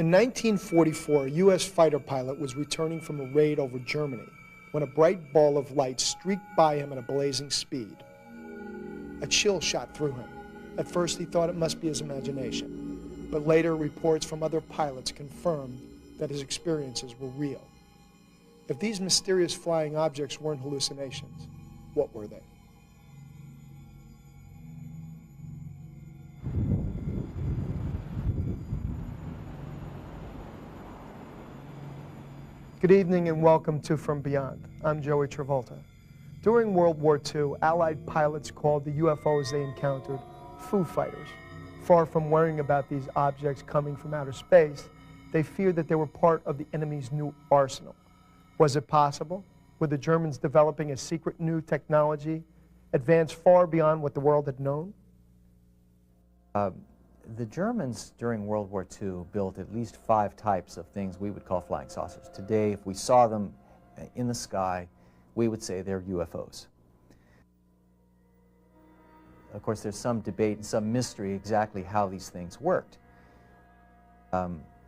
In 1944, a U.S. fighter pilot was returning from a raid over Germany when a bright ball of light streaked by him at a blazing speed. A chill shot through him. At first, he thought it must be his imagination, but later reports from other pilots confirmed that his experiences were real. If these mysterious flying objects weren't hallucinations, what were they? Good evening and welcome to From Beyond. I'm Joey Travolta. During World War II, Allied pilots called the UFOs they encountered Foo Fighters. Far from worrying about these objects coming from outer space, they feared that they were part of the enemy's new arsenal. Was it possible? Were the Germans developing a secret new technology, advanced far beyond what the world had known? The Germans during World War II built at least 5 types of things we would call flying saucers. Today, if we saw them in the sky, we would say they're UFOs. Of course, there's some debate and some mystery exactly how these things worked.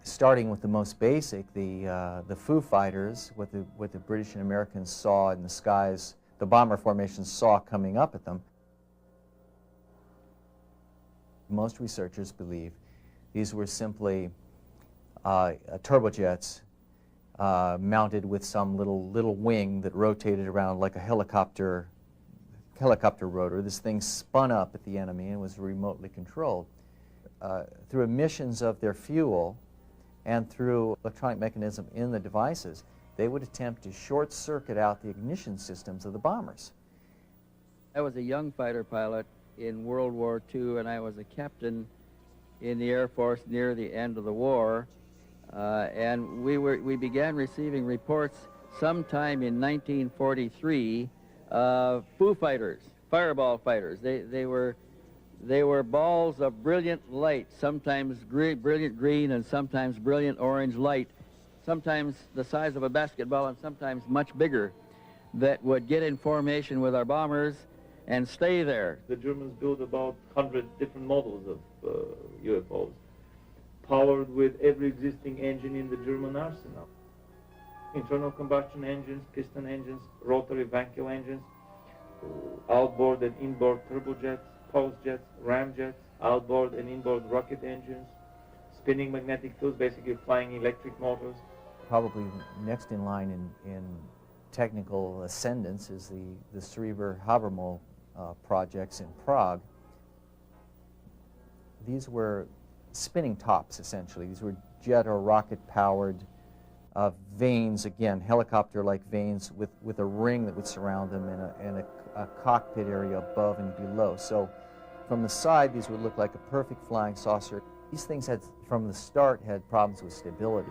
Starting with the most basic, the Foo Fighters, what the British and Americans saw in the skies, the bomber formations saw coming up at them. Most researchers believe these were simply turbojets mounted with some little wing that rotated around like a helicopter rotor. This thing spun up at the enemy and was remotely controlled. Through emissions of their fuel and through electronic mechanism in the devices, they would attempt to short-circuit out the ignition systems of the bombers. I was a young fighter pilot in World War II, and I was a captain in the Air Force near the end of the war, and we began receiving reports sometime in 1943 of Foo Fighters, fireball fighters. They were balls of brilliant light, sometimes brilliant green and sometimes brilliant orange light, sometimes the size of a basketball and sometimes much bigger, that would get in formation with our bombers and stay there. The Germans built about 100 different models of UFOs, powered with every existing engine in the German arsenal. Internal combustion engines, piston engines, rotary vacuum engines, outboard and inboard turbojets, pulse jets, ramjets, outboard and inboard rocket engines, spinning magnetic fields, basically flying electric motors. Probably next in line in technical ascendance is the Schreiber-Habermas projects in Prague. These were spinning tops, essentially. These were jet or rocket-powered vanes, again, helicopter-like vanes with a ring that would surround them and a cockpit area above and below. So from the side, these would look like a perfect flying saucer. These things had, from the start, had problems with stability.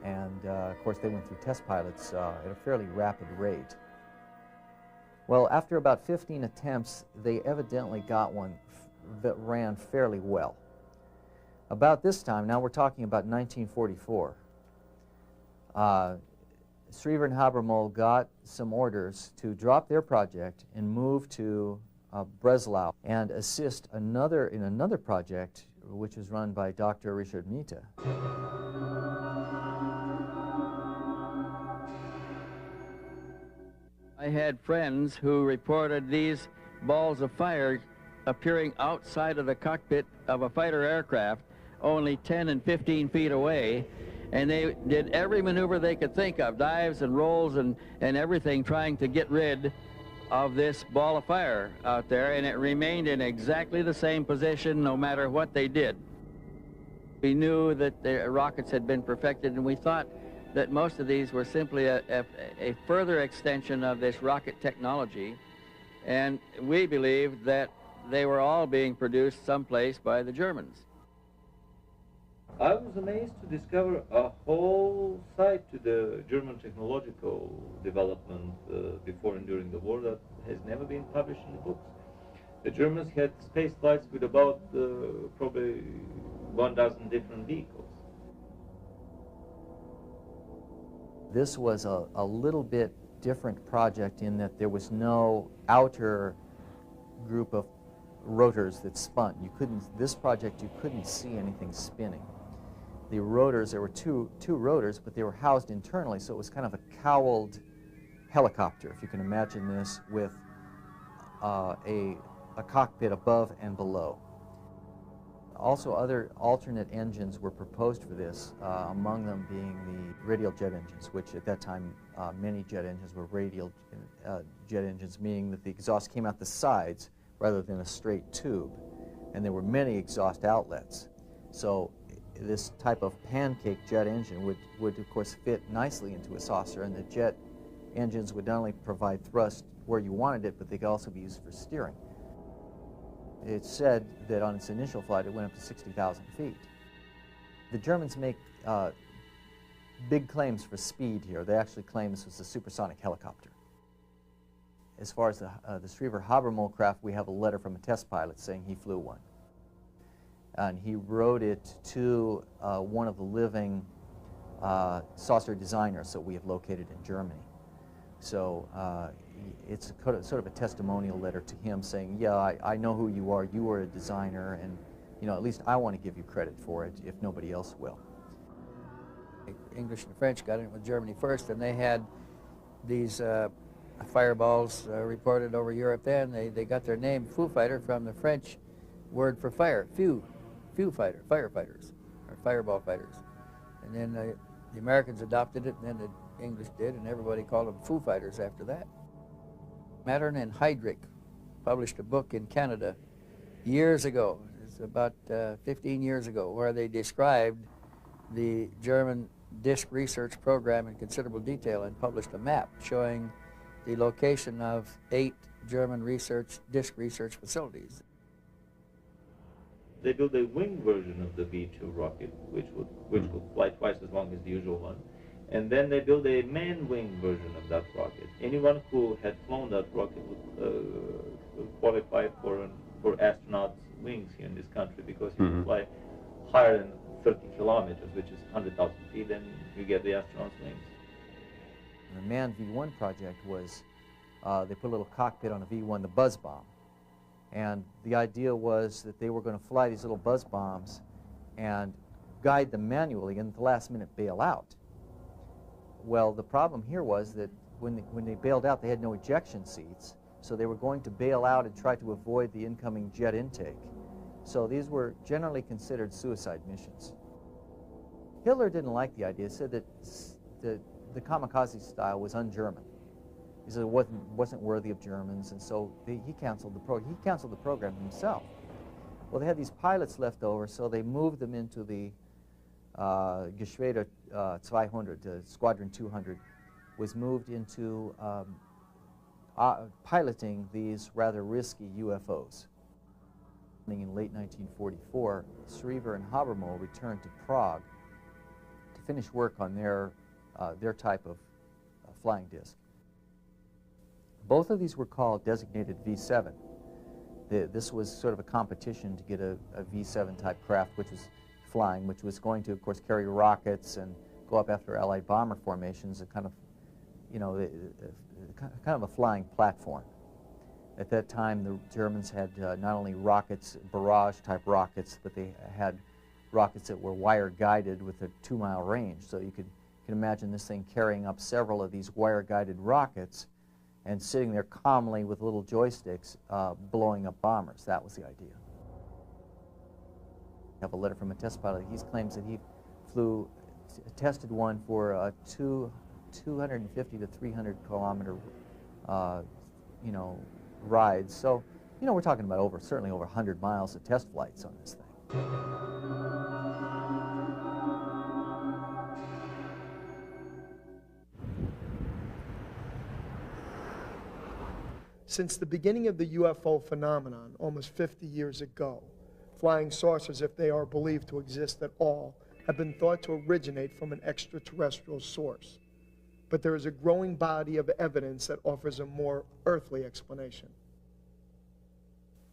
And, of course, they went through test pilots at a fairly rapid rate. Well, after about 15 attempts, they evidently got one that ran fairly well. About this time, now we're talking about 1944, Schreiber and Habermas got some orders to drop their project and move to Breslau and assist in another project which was run by Dr. Richard Mita. I had friends who reported these balls of fire appearing outside of the cockpit of a fighter aircraft only 10 and 15 feet away, and they did every maneuver they could think of, dives and rolls and everything, trying to get rid of this ball of fire out there, and it remained in exactly the same position no matter what they did. We knew that the rockets had been perfected, and we thought that most of these were simply a further extension of this rocket technology, and we believed that they were all being produced someplace by the Germans. I was amazed to discover a whole side to the German technological development before and during the war that has never been published in the books. The Germans had space flights with about probably 1,000 different vehicles. This was a little bit different project in that there was no outer group of rotors that spun. This project, you couldn't see anything spinning. the rotors, there were two rotors, but they were housed internally, so it was kind of a cowled helicopter, if you can imagine this, with a cockpit above and below. Also, other alternate engines were proposed for this, among them being the radial jet engines, which at that time many jet engines were radial jet engines, meaning that the exhaust came out the sides rather than a straight tube, and there were many exhaust outlets. So this type of pancake jet engine would of course fit nicely into a saucer, and the jet engines would not only provide thrust where you wanted it, but they could also be used for steering. It's said that on its initial flight it went up to 60,000 feet. The Germans make big claims for speed here. They actually claim this was a supersonic helicopter. As far as the Schriever-Habermohl craft, we have a letter from a test pilot saying he flew one. And he wrote it to one of the living saucer designers that we have located in Germany. So it's sort of a testimonial letter to him saying, yeah, I know who you are a designer, and at least I want to give you credit for it if nobody else will. English and French got in with Germany first, and they had these fireballs reported over Europe then. They got their name Foo Fighter from the French word for fire, few fighter, firefighters, or fireball fighters. And then the Americans adopted it, and then the English did, and everybody called them Foo Fighters after that. Mattern and Heydrich published a book in Canada years ago, it's about 15 years ago, where they described the German disc research program in considerable detail and published a map showing the location of 8 German disc research facilities. They built a wing version of the V-2 rocket, which would fly twice as long as the usual one. And then they built a manned wing version of that rocket. Anyone who had flown that rocket would qualify for astronauts' wings here in this country, because you can fly higher than 30 kilometers, which is 100,000 feet, and you get the astronaut's wings. The manned V1 project was, they put a little cockpit on a V1, the buzz bomb. And the idea was that they were going to fly these little buzz bombs and guide them manually, and at the last minute bail out. Well, the problem here was that when they bailed out, they had no ejection seats, so they were going to bail out and try to avoid the incoming jet intake. So these were generally considered suicide missions. Hitler didn't like the idea. He said that the kamikaze style was un-German. He said it wasn't worthy of Germans, and so he canceled the program. He canceled the program himself. Well, they had these pilots left over, so they moved them into the Geschwader 200, Squadron 200, was moved into piloting these rather risky UFOs. In late 1944, Schriever and Habermohl returned to Prague to finish work on their type of flying disc. Both of these were called designated V7. This was sort of a competition to get a V7 type craft, which was flying, which was going to, of course, carry rockets and go up after Allied bomber formations, and kind of, kind of a flying platform. At that time, the Germans had not only rockets, barrage-type rockets, but they had rockets that were wire-guided with a 2-mile range. So you can imagine this thing carrying up several of these wire-guided rockets and sitting there calmly with little joysticks blowing up bombers. That was the idea. I have a letter from a test pilot. He claims that he tested one for a 250 to 300 kilometer, rides. So, we're talking about certainly over 100 miles of test flights on this thing. Since the beginning of the UFO phenomenon almost 50 years ago, flying saucers, if they are believed to exist at all, have been thought to originate from an extraterrestrial source. But there is a growing body of evidence that offers a more earthly explanation.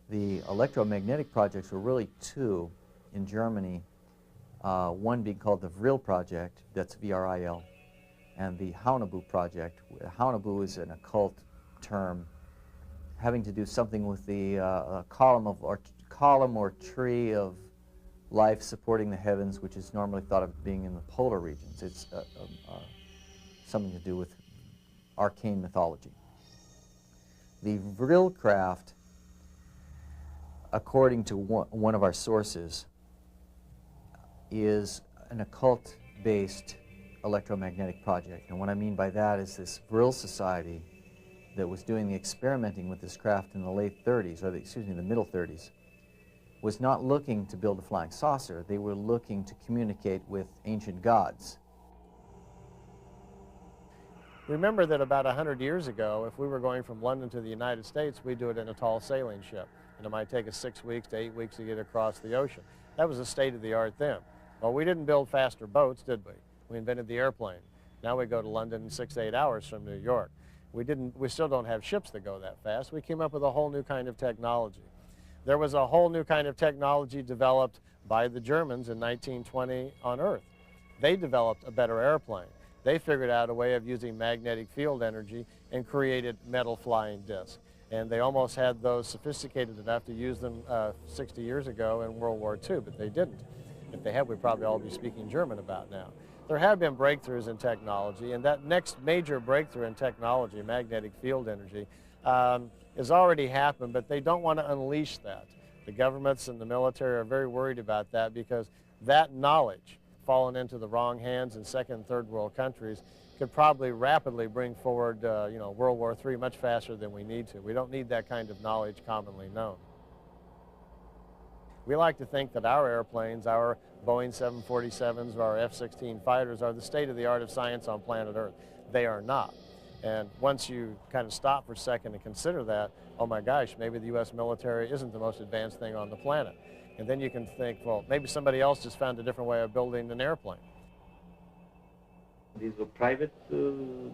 The electromagnetic projects were really 2 in Germany, one being called the Vril project, that's V-R-I-L, and the Haunebu project. Haunebu is an occult term having to do something with the column or tree of life supporting the heavens, which is normally thought of being in the polar regions. It's something to do with arcane mythology. The Vril craft, according to one of our sources, is an occult-based electromagnetic project. And what I mean by that is this Vril society that was doing the experimenting with this craft in the late 30s, or the middle 30s, was not looking to build a flying saucer. They were looking to communicate with ancient gods. Remember that about 100 years ago, if we were going from London to the United States, we'd do it in a tall sailing ship. And it might take us 6 weeks to 8 weeks to get across the ocean. That was the state of the art then. Well, we didn't build faster boats, did we? We invented the airplane. Now we go to London in 6 to 8 hours from New York. We still don't have ships that go that fast. We came up with a whole new kind of technology. There was a whole new kind of technology developed by the Germans in 1920 on Earth. They developed a better airplane. They figured out a way of using magnetic field energy and created metal flying discs. And they almost had those sophisticated enough to use them 60 years ago in World War II, but they didn't. If they had, we'd probably all be speaking German about now. There have been breakthroughs in technology, and that next major breakthrough in technology, magnetic field energy, has already happened, but they don't want to unleash that. The governments and the military are very worried about that because that knowledge, fallen into the wrong hands in second and third world countries, could probably rapidly bring forward World War III much faster than we need to. We don't need that kind of knowledge commonly known. We like to think that our airplanes, our Boeing 747s or our F-16 fighters are the state of the art of science on planet Earth. They are not. And once you kind of stop for a second and consider that, oh my gosh, maybe the U.S. military isn't the most advanced thing on the planet. And then you can think, well, maybe somebody else just found a different way of building an airplane. These were private,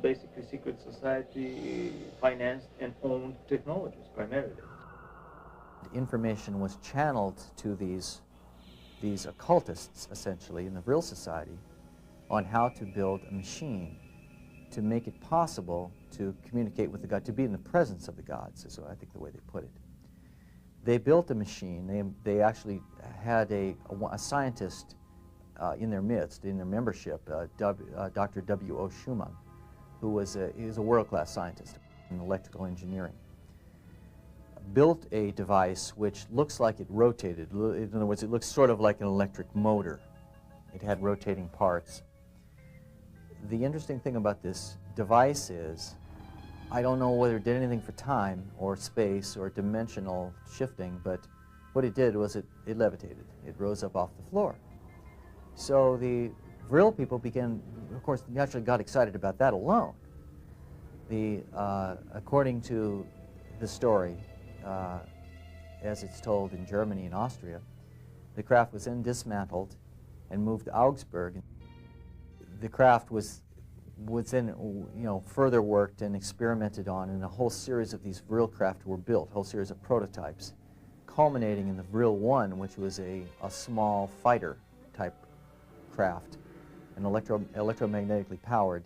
basically secret society financed and owned technologies primarily. Information was channeled to these occultists, essentially, in the Vril Society, on how to build a machine to make it possible to communicate with the god, to be in the presence of the gods, is I think the way they put it. They built a machine. They actually had a scientist in their midst, in their membership, Dr. W.O. Schumann, who was a world-class scientist in electrical engineering. Built a device which looks like it rotated. In other words, it looks sort of like an electric motor. It had rotating parts. The interesting thing about this device is, I don't know whether it did anything for time or space or dimensional shifting, but what it did was it levitated. It rose up off the floor. So the Vril people began, of course, naturally got excited about that alone. According to the story, as it's told in Germany and Austria, the craft was then dismantled and moved to Augsburg. The craft was then, further worked and experimented on, and a whole series of these Vril craft were built, a whole series of prototypes, culminating in the Vril 1, which was a small fighter-type craft, an electromagnetically powered,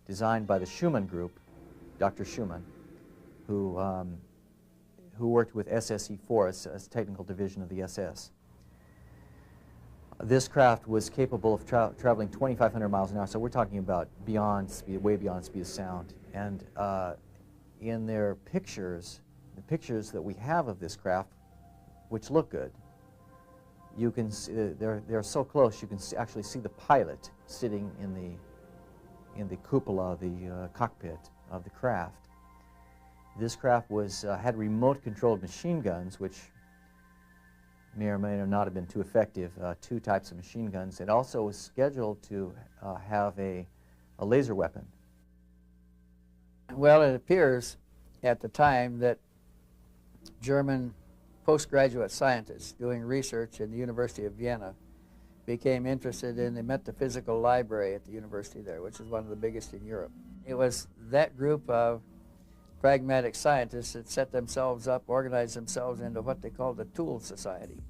designed by the Schumann Group, Dr. Schumann, who worked with SSE-4 as a technical division of the SS. This craft was capable of traveling 2,500 miles an hour, so we're talking about beyond speed, way beyond speed of sound. And in their pictures, the pictures that we have of this craft, which look good, you can see they're so close you can actually see the pilot sitting in the cupola, the cockpit of the craft. This craft had remote-controlled machine guns, which may or may not have been too effective, 2 types of machine guns. It also was scheduled to have a laser weapon. Well, it appears at the time that German postgraduate scientists doing research in the University of Vienna became interested in the metaphysical library at the university there, which is one of the biggest in Europe. It was that group of pragmatic scientists that set themselves up, organized themselves into what they called the Tool Society.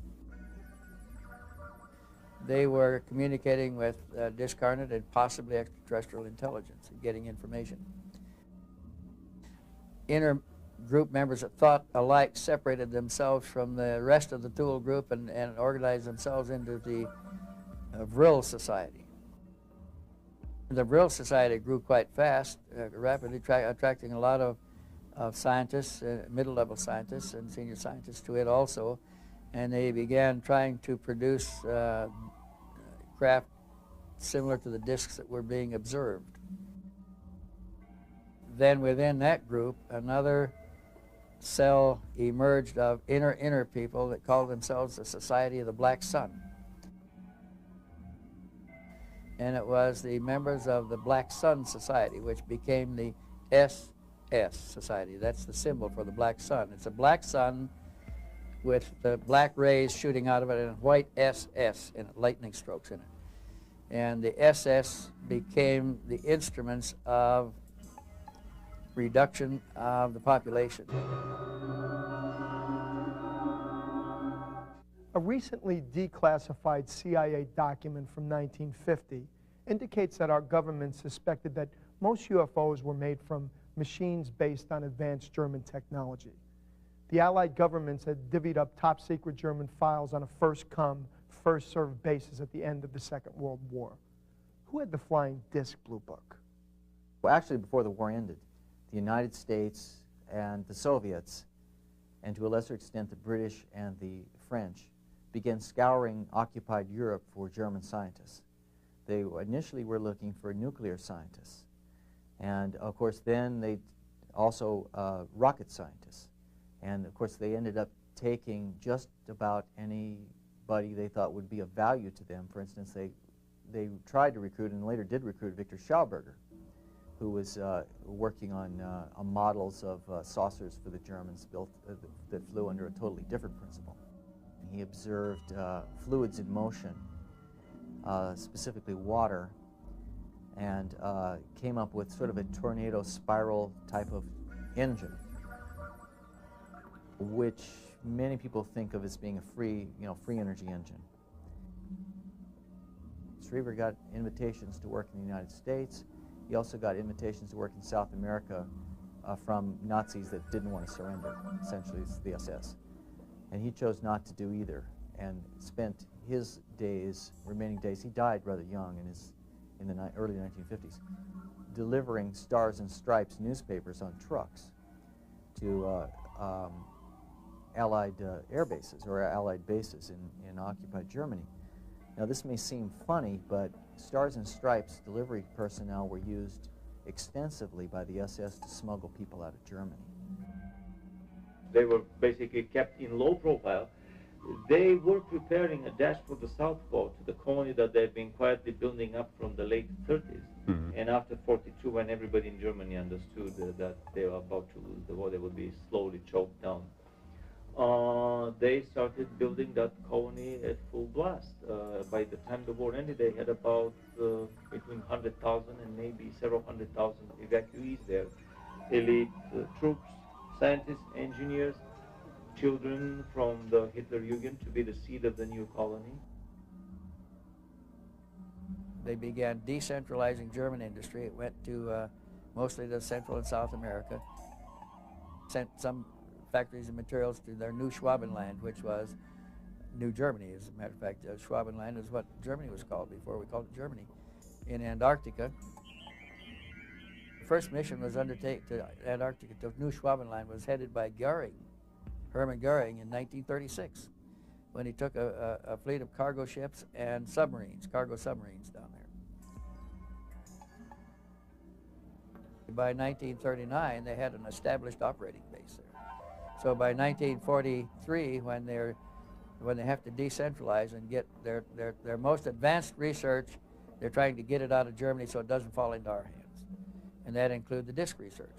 They were communicating with discarnate and possibly extraterrestrial intelligence and getting information. group members that thought alike separated themselves from the rest of the Thule group and organized themselves into the Vril Society. The Vril Society grew quite fast, rapidly attracting a lot of scientists, middle-level scientists and senior scientists to it also, and they began trying to produce craft similar to the discs that were being observed. Then within that group, another cell emerged of inner people that called themselves the Society of the Black Sun. And it was the members of the Black Sun Society which became the SS Society. That's the symbol for the black sun. It's a black sun with the black rays shooting out of it and a white SS in it, lightning strokes in it. And the SS became the instruments of reduction of the population. A recently declassified CIA document from 1950 indicates that our government suspected that most UFOs were made from machines based on advanced German technology. The Allied governments had divvied up top-secret German files on a first-come, first-served basis at the end of the Second World War. Who had the flying disc blue book? Well, actually, before the war ended, the United States and the Soviets, and to a lesser extent the British and the French, began scouring occupied Europe for German scientists. They initially were looking for nuclear scientists. And of course then they also rocket scientists. And of course they ended up taking just about anybody they thought would be of value to them. For instance, they tried to recruit and later did recruit Victor Schauberger, who was working on models of saucers for the Germans built that flew under a totally different principle. He observed fluids in motion, specifically water, and came up with sort of a tornado spiral type of engine, which many people think of as being a free energy engine. Schriever got invitations to work in the United States. He also got invitations to work in South America from Nazis that didn't want to surrender, essentially it's the SS. And he chose not to do either and spent his remaining days, he died rather young in the early 1950s, delivering Stars and Stripes newspapers on trucks to Allied air bases or Allied bases in occupied Germany. Now this may seem funny, but Stars and Stripes delivery personnel were used extensively by the SS to smuggle people out of Germany. They were basically kept in low profile. They were preparing a dash for the South Pole, to the colony that they've been quietly building up from the late 30s. Mm-hmm. And after 42, when everybody in Germany understood that they were about to lose the war, they would be slowly choked down, they started building that colony at full blast. By the time the war ended, they had about between 100,000 and maybe several 100,000 evacuees there. Elite troops, scientists, engineers, children from the Hitlerjugend to be the seed of the new colony. They began decentralizing German industry. It went to mostly to Central and South America. Sent some factories and materials to their New Schwabenland, which was New Germany, as a matter of fact. Schwabenland is what Germany was called before we called it Germany. In Antarctica, the first mission was undertaken to Antarctica, to New Schwabenland, was headed by Göring, Hermann Göring, in 1936, when he took a fleet of cargo ships and submarines, cargo submarines down there. By 1939, they had an established operating base there. So by 1943, when they have to decentralize and get their most advanced research, they're trying to get it out of Germany so it doesn't fall into our hands. And that includes the disc research.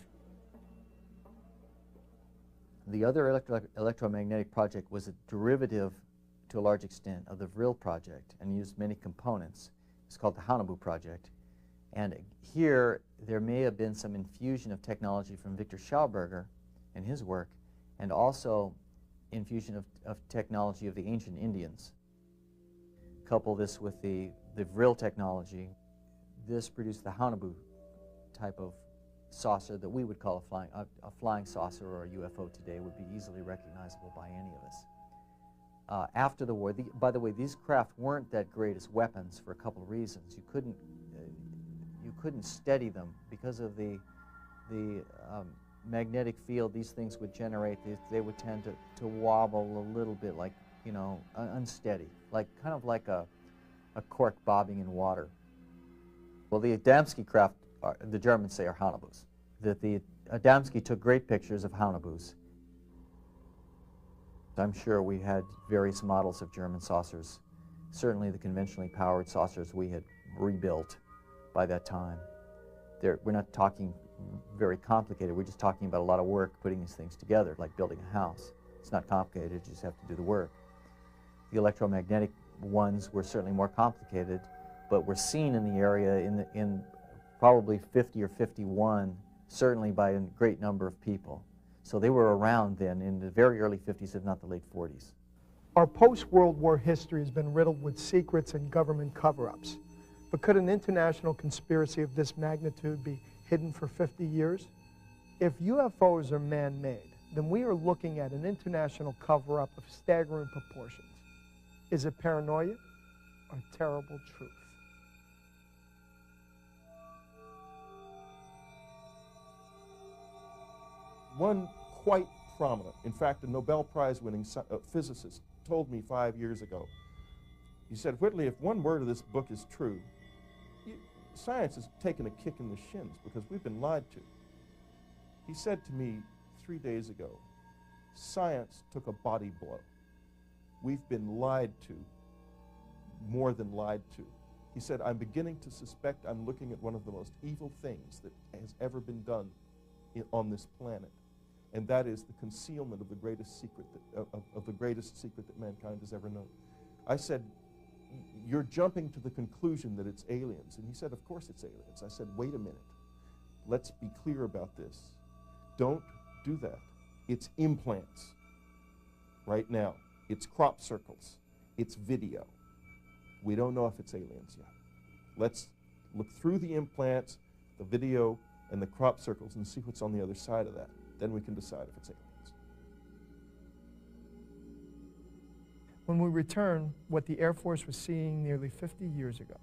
The other electromagnetic project was a derivative, to a large extent, of the Vril project and used many components. It's called the Haunebu project. And here, there may have been some infusion of technology from Victor Schauberger and his work, and also infusion of technology of the ancient Indians. Couple this with the Vril technology, this produced the Haunebu type of saucer that we would call a flying saucer or a UFO today would be easily recognizable by any of us. After the war, by the way, these craft weren't that great as weapons for a couple of reasons. You couldn't steady them because of the magnetic field these things would generate. They would tend to wobble a little bit, like, you know, unsteady, like kind of like a cork bobbing in water. Well, the Adamski craft, the Germans say, are Hanabus. That the Adamski took great pictures of Hanabus. I'm sure we had various models of German saucers. Certainly the conventionally powered saucers we had rebuilt by that time. We're not talking very complicated. We're just talking about a lot of work putting these things together, like building a house. It's not complicated, you just have to do the work. The electromagnetic ones were certainly more complicated, but were seen in the area in probably 50 or 51, certainly by a great number of people. So they were around then in the very early 50s, if not the late 40s. Our post-World War history has been riddled with secrets and government cover-ups. But could an international conspiracy of this magnitude be hidden for 50 years? If UFOs are man-made, then we are looking at an international cover-up of staggering proportions. Is it paranoia or terrible truth? One quite prominent, in fact, a Nobel Prize-winning physicist told me 5 years ago, he said, Whitley, if one word of this book is true, science has taken a kick in the shins because we've been lied to. He said to me 3 days ago, science took a body blow. We've been lied to, more than lied to. He said, I'm beginning to suspect I'm looking at one of the most evil things that has ever been done on this planet. And that is the concealment of the greatest secret that mankind has ever known. I said, you're jumping to the conclusion that it's aliens. And he said, of course it's aliens. I said, wait a minute. Let's be clear about this. Don't do that. It's implants right now. It's crop circles. It's video. We don't know if it's aliens yet. Let's look through the implants, the video, and the crop circles and see what's on the other side of that. Then we can decide if it's aliens. When we return, what the Air Force was seeing nearly 50 years ago.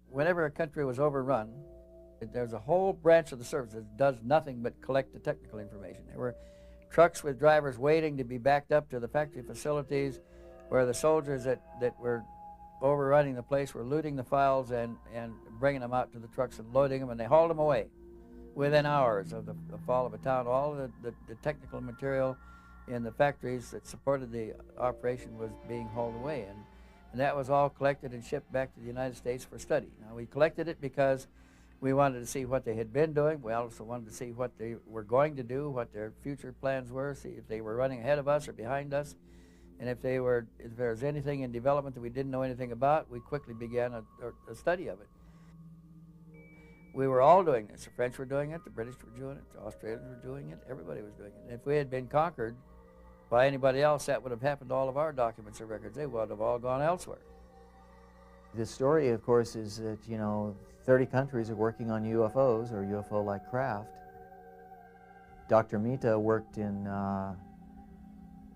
Whenever a country was overrun, there's a whole branch of the service that does nothing but collect the technical information. There were trucks with drivers waiting to be backed up to the factory facilities where the soldiers that were overrunning the place were looting the files and bringing them out to the trucks and loading them, and they hauled them away. Within hours of the fall of a town, all of the technical material in the factories that supported the operation was being hauled away, and that was all collected and shipped back to the United States for study. Now, we collected it because we wanted to see what they had been doing. We also wanted to see what they were going to do, what their future plans were, see if they were running ahead of us or behind us. And if there was anything in development that we didn't know anything about, we quickly began a study of it. We were all doing this. The French were doing it, the British were doing it, the Australians were doing it, everybody was doing it. And if we had been conquered by anybody else, that would have happened to all of our documents or records. They would have all gone elsewhere. The story, of course, is that, 30 countries are working on UFOs or UFO-like craft. Dr. Mita worked in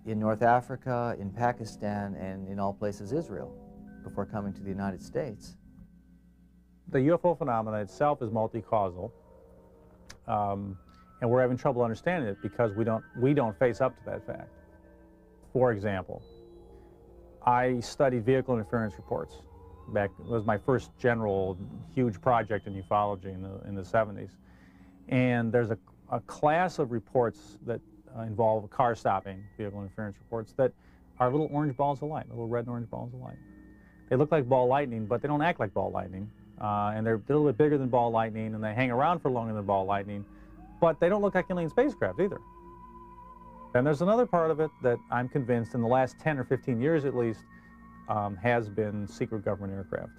North Africa, in Pakistan, and in all places Israel before coming to the United States. The UFO phenomenon itself is multi-causal, and we're having trouble understanding it because we don't face up to that fact. For example, I studied vehicle interference reports. It was my first general huge project in ufology in the 70s. And there's a class of reports that involve car stopping, vehicle interference reports, that are little orange balls of light, little red and orange balls of light. They look like ball lightning, but they don't act like ball lightning. And they're a little bit bigger than ball lightning, and they hang around for longer than ball lightning, but they don't look like alien spacecraft either. And there's another part of it that I'm convinced in the last 10 or 15 years at least has been secret government aircraft,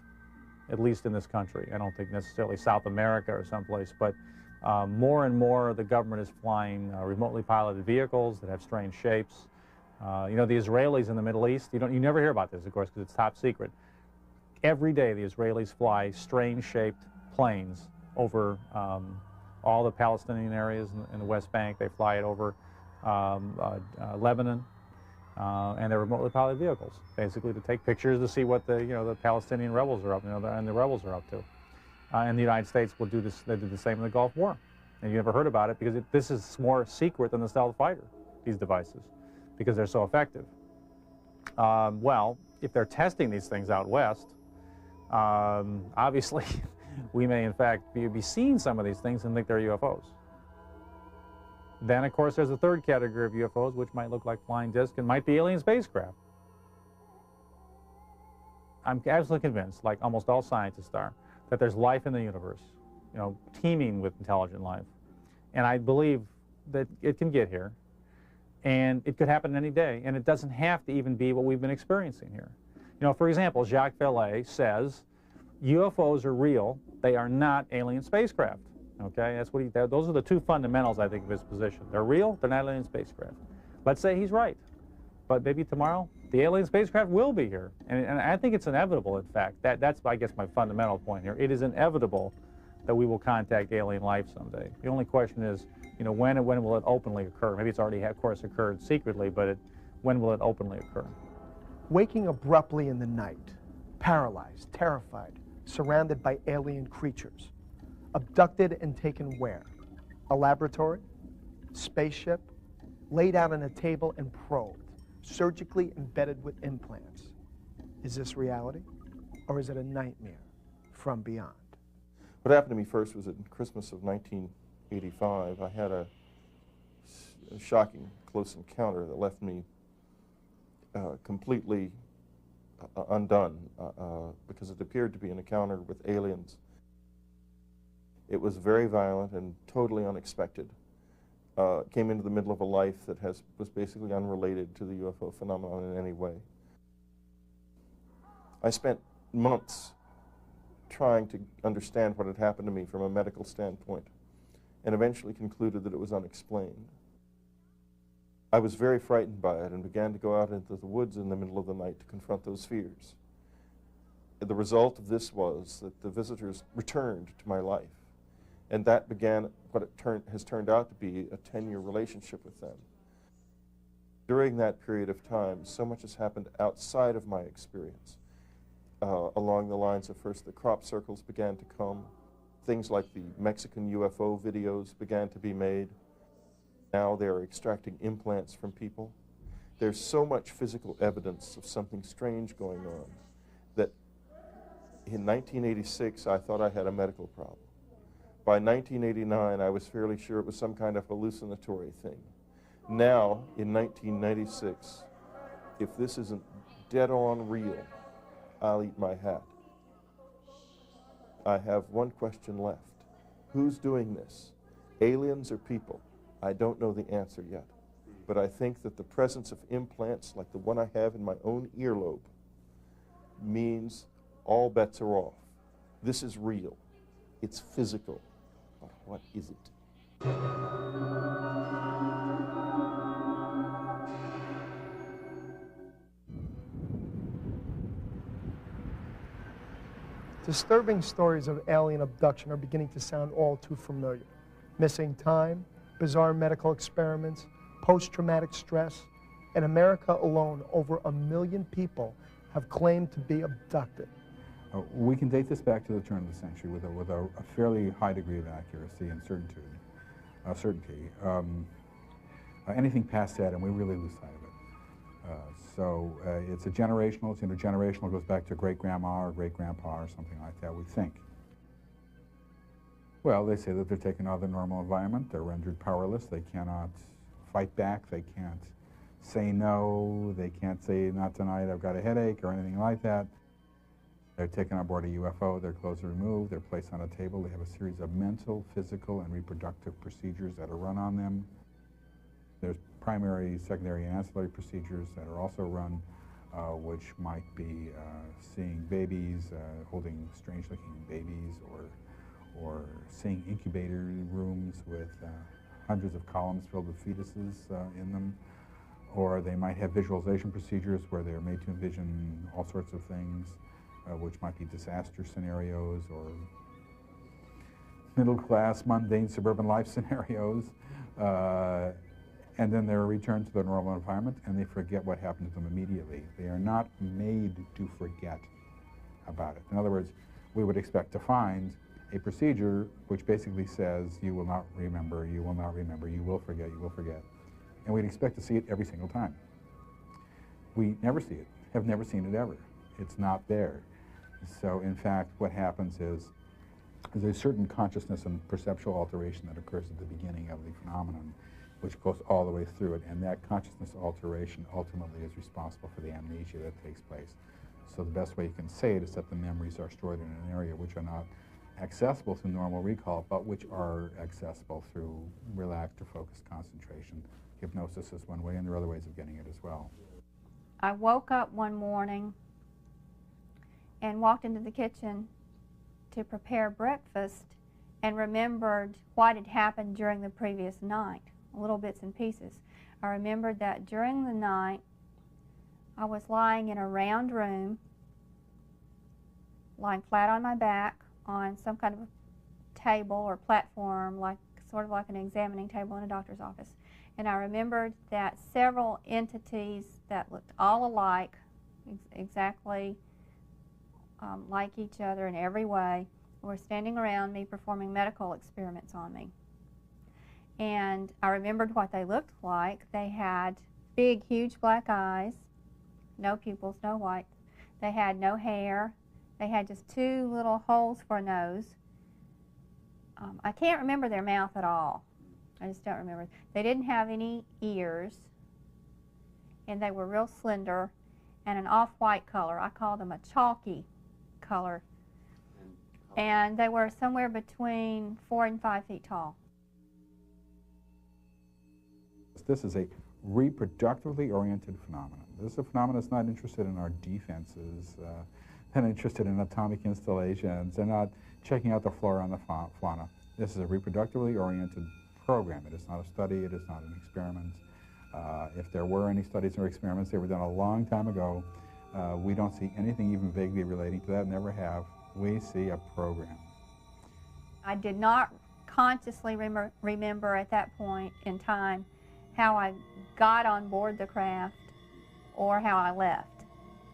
at least in this country. I don't think necessarily South America or someplace, but more and more the government is flying remotely piloted vehicles that have strange shapes, You know, the Israelis in the Middle East, you never hear about this, of course, because it's top secret. Every day the Israelis fly strange-shaped planes over all the Palestinian areas in the West Bank. They fly it over Lebanon, and they're remotely piloted vehicles, basically to take pictures to see what the Palestinian rebels are up, and the rebels are up to. And the United States will do this. They did the same in the Gulf War, and you never heard about it because this is more secret than the stealth fighter. These devices, because they're so effective. Well, if they're testing these things out west, obviously we may in fact be seeing some of these things and think they're UFOs. Then, of course, there's a third category of UFOs, which might look like flying discs and might be alien spacecraft. I'm absolutely convinced, like almost all scientists are, that there's life in the universe, teeming with intelligent life. And I believe that it can get here, and it could happen any day, and it doesn't have to even be what we've been experiencing here. For example, Jacques Vallée says UFOs are real, they are not alien spacecraft. Okay, that's what those are the two fundamentals, I think, of his position. They're real, they're not alien spacecraft. Let's say he's right, but maybe tomorrow the alien spacecraft will be here, and I think it's inevitable. In fact, that's I guess my fundamental point here. It is inevitable that we will contact alien life someday. The only question is, when will it openly occur? Maybe it's already, of course, occurred secretly, but when will it openly occur? Waking abruptly in the night, paralyzed, terrified, surrounded by alien creatures. Abducted and taken where? A laboratory? Spaceship? Laid out on a table and probed, surgically embedded with implants. Is this reality, or is it a nightmare from beyond? What happened to me first was in Christmas of 1985. I had a shocking close encounter that left me completely undone because it appeared to be an encounter with aliens. It was very violent and totally unexpected. Came into the middle of a life that was basically unrelated to the UFO phenomenon in any way. I spent months trying to understand what had happened to me from a medical standpoint, and eventually concluded that it was unexplained. I was very frightened by it and began to go out into the woods in the middle of the night to confront those fears. The result of this was that the visitors returned to my life, and that began what has turned out to be a 10-year relationship with them. During that period of time, so much has happened outside of my experience. Along the lines of first the crop circles began to come, things like the Mexican UFO videos began to be made. Now they're extracting implants from people. There's so much physical evidence of something strange going on that in 1986 I thought I had a medical problem. By 1989 I was fairly sure it was some kind of hallucinatory thing. Now, in 1996, if this isn't dead on real, I'll eat my hat. I have one question left. Who's doing this? Aliens or people? I don't know the answer yet. But I think that the presence of implants like the one I have in my own earlobe means all bets are off. This is real. It's physical. But what is it? Disturbing stories of alien abduction are beginning to sound all too familiar. Missing time, bizarre medical experiments, post-traumatic stress. In America alone, over 1 million people have claimed to be abducted. We can date this back to the turn of the century with a fairly high degree of accuracy and certainty. Anything past that, and we really lose sight of it. It's a generational, it's intergenerational, it goes back to great-grandma or great-grandpa or something like that, we think. Well, they say that they're taken out of the normal environment, they're rendered powerless, they cannot fight back, they can't say no, they can't say, not tonight, I've got a headache, or anything like that. They're taken on board a UFO, their clothes are removed, they're placed on a table, they have a series of mental, physical, and reproductive procedures that are run on them. There's primary, secondary, and ancillary procedures that are also run, which might be seeing babies, holding strange-looking babies, or seeing incubator rooms with hundreds of columns filled with fetuses in them, or they might have visualization procedures where they're made to envision all sorts of things, which might be disaster scenarios or middle-class, mundane suburban life scenarios, and then they're returned to their normal environment and they forget what happened to them immediately. They are not made to forget about it. In other words, we would expect to find a procedure which basically says you will not remember, you will not remember, you will forget, you will forget. And we'd expect to see it every single time. We never see it, have never seen it ever. It's not there. So in fact, what happens is there's a certain consciousness and perceptual alteration that occurs at the beginning of the phenomenon, which goes all the way through it, and that consciousness alteration ultimately is responsible for the amnesia that takes place. So the best way you can say it is that the memories are stored in an area which are not accessible through normal recall, but which are accessible through relaxed or focused concentration. Hypnosis is one way, and there are other ways of getting it as well. I woke up one morning and walked into the kitchen to prepare breakfast and remembered what had happened during the previous night, little bits and pieces. I remembered that during the night I was lying in a round room, lying flat on my back on some kind of a table or platform, sort of like an examining table in a doctor's office. And I remembered that several entities that looked all alike, exactly like each other in every way, were standing around me performing medical experiments on me. And I remembered what they looked like. They had big, huge black eyes, no pupils, no white. They had no hair. They had just two little holes for a nose. I can't remember their mouth at all. I just don't remember. They didn't have any ears, and they were real slender and an off-white color. I call them a chalky color. And they were somewhere between 4 and 5 feet tall. This is a reproductively oriented phenomenon. This is a phenomenon that's not interested in our defenses, not interested in atomic installations, they're not checking out the flora and the fauna. This is a reproductively oriented program. It is not a study, it is not an experiment. If there were any studies or experiments, they were done a long time ago. We don't see anything even vaguely relating to that, never have. We see a program. I did not consciously remember at that point in time how I got on board the craft or how I left.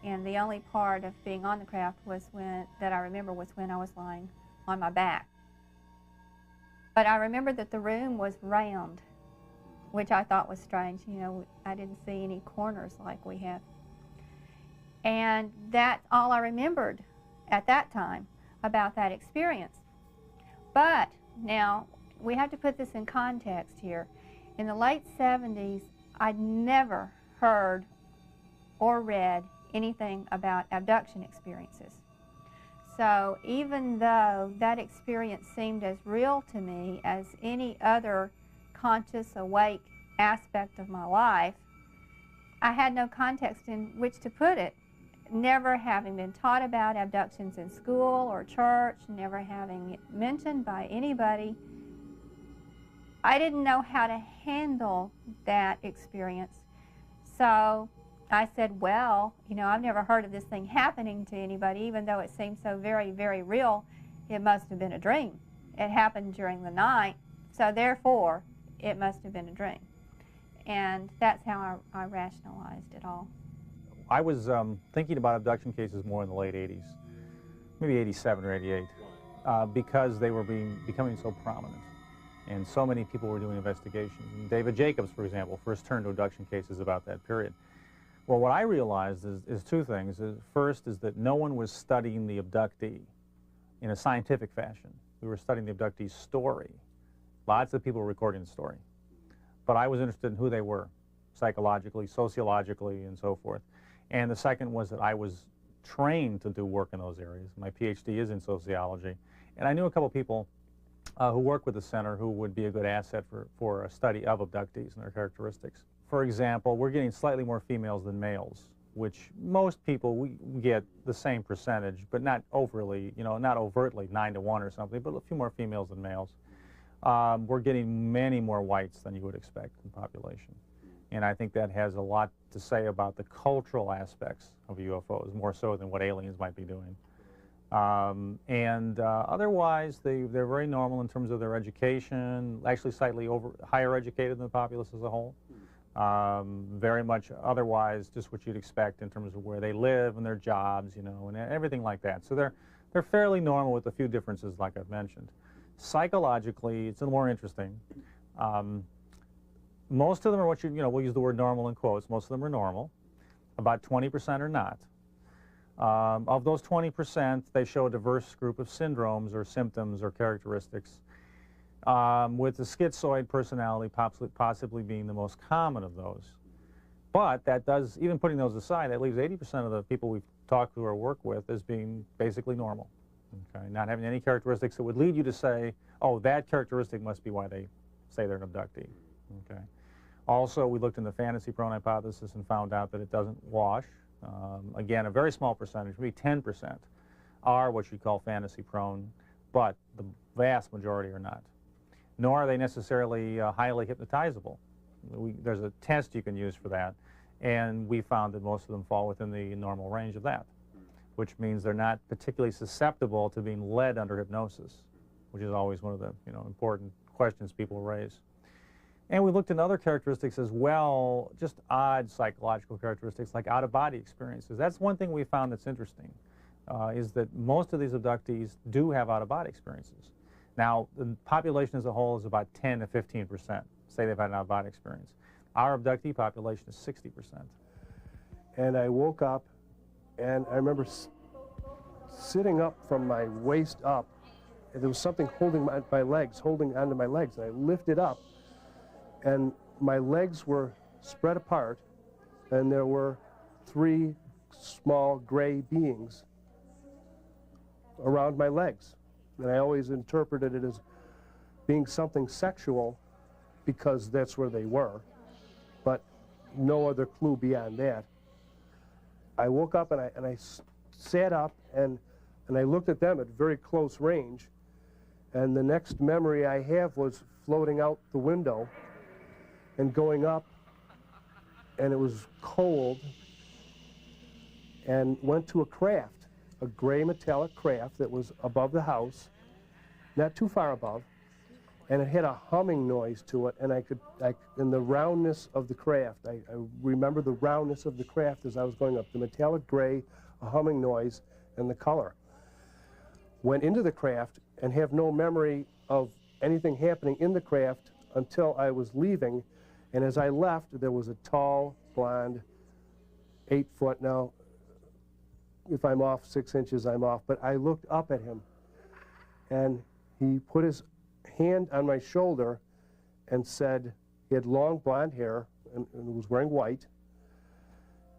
And the only part of being on the craft that I remember was when I was lying on my back. But I remember that the room was round, which I thought was strange. You know, I didn't see any corners like we have. And that's all I remembered at that time about that experience. But now, we have to put this in context here. In the late 70s, I'd never heard or read anything about abduction experiences. So even though that experience seemed as real to me as any other conscious, awake aspect of my life, I had no context in which to put it. Never having been taught about abductions in school or church, never having it mentioned by anybody, I didn't know how to handle that experience. So I said, well, you know, I've never heard of this thing happening to anybody, even though it seemed so very, very real. It must have been a dream. It happened during the night, so therefore, it must have been a dream. And that's how I rationalized it all. I was thinking about abduction cases more in the late 80s, maybe 87 or 88, because they were becoming so prominent. And so many people were doing investigations. And David Jacobs, for example, first turned to abduction cases about that period. Well, what I realized is two things. First is that no one was studying the abductee in a scientific fashion. We were studying the abductee's story. Lots of people were recording the story. But I was interested in who they were, psychologically, sociologically, and so forth. And the second was that I was trained to do work in those areas. My PhD is in sociology. And I knew a couple people who work with the center who would be a good asset for a study of abductees and their characteristics. For example, we're getting slightly more females than males, which most people, we get the same percentage, but not overly, you know, not overtly 9 to 1 or something, but a few more females than males. We're getting many more whites than you would expect in population. And I think that has a lot to say about the cultural aspects of UFOs, more so than what aliens might be doing. Otherwise, they're very normal in terms of their education, actually slightly higher educated than the populace as a whole. Very much otherwise just what you'd expect in terms of where they live and their jobs, you know, and everything like that. So they're fairly normal with a few differences like I've mentioned. Psychologically, it's a little more interesting. Most of them are what you know, we'll use the word normal in quotes. Most of them are normal. About 20% are not. Of those 20%, they show a diverse group of syndromes or symptoms or characteristics, with the schizoid personality possibly being the most common of those. But that does, even putting those aside, that leaves 80% of the people we've talked to or worked with as being basically normal, okay? Not having any characteristics that would lead you to say, oh, that characteristic must be why they say they're an abductee, okay? Also, we looked in the fantasy-prone hypothesis and found out that it doesn't wash. Again, a very small percentage, maybe 10%, are what you call fantasy-prone, but the vast majority are not. Nor are they necessarily highly hypnotizable. There's a test you can use for that, and we found that most of them fall within the normal range of that, which means they're not particularly susceptible to being led under hypnosis, which is always one of the important questions people raise. And we looked at other characteristics as well, just odd psychological characteristics like out-of-body experiences. That's one thing we found that's interesting, is that most of these abductees do have out-of-body experiences. Now, the population as a whole is about 10 to 15% say they've had an out-of-body experience. Our abductee population is 60%. And I woke up, and I remember sitting up from my waist up, and there was something holding my legs, holding onto my legs, and I lifted up, and my legs were spread apart, and there were 3 small gray beings around my legs. And I always interpreted it as being something sexual because that's where they were, but no other clue beyond that. I woke up and I sat up and I looked at them at very close range, and the next memory I have was floating out the window and going up, and it was cold, and went to a craft, a gray metallic craft that was above the house, not too far above, and it had a humming noise to it, and and the roundness of the craft, I remember the roundness of the craft as I was going up, the metallic gray, a humming noise, and the color. Went into the craft and have no memory of anything happening in the craft until I was leaving. And as I left, there was a tall, blonde, 8 foot. Now, if I'm off 6 inches, I'm off. But I looked up at him, and he put his hand on my shoulder and said, he had long blonde hair and was wearing white,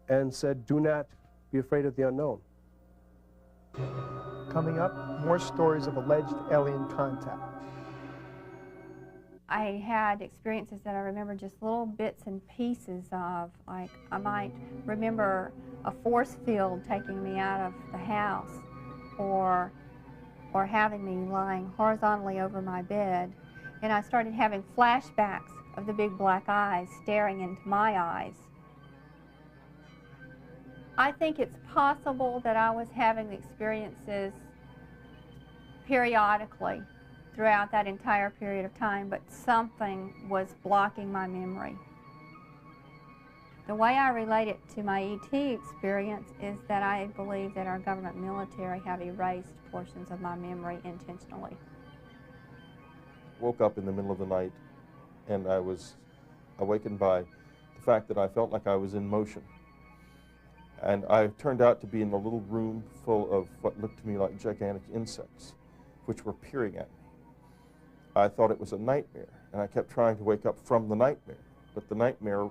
and said, "Do not be afraid of the unknown." Coming up, more stories of alleged alien contact. I had experiences that I remember just little bits and pieces of, like I might remember a force field taking me out of the house, or having me lying horizontally over my bed, and I started having flashbacks of the big black eyes staring into my eyes. I think it's possible that I was having experiences periodically throughout that entire period of time, but something was blocking my memory. The way I relate it to my ET experience is that I believe that our government military have erased portions of my memory intentionally. Woke up in the middle of the night, and I was awakened by the fact that I felt like I was in motion. And I turned out to be in a little room full of what looked to me like gigantic insects, which were peering at me. I thought it was a nightmare, and I kept trying to wake up from the nightmare, but the nightmare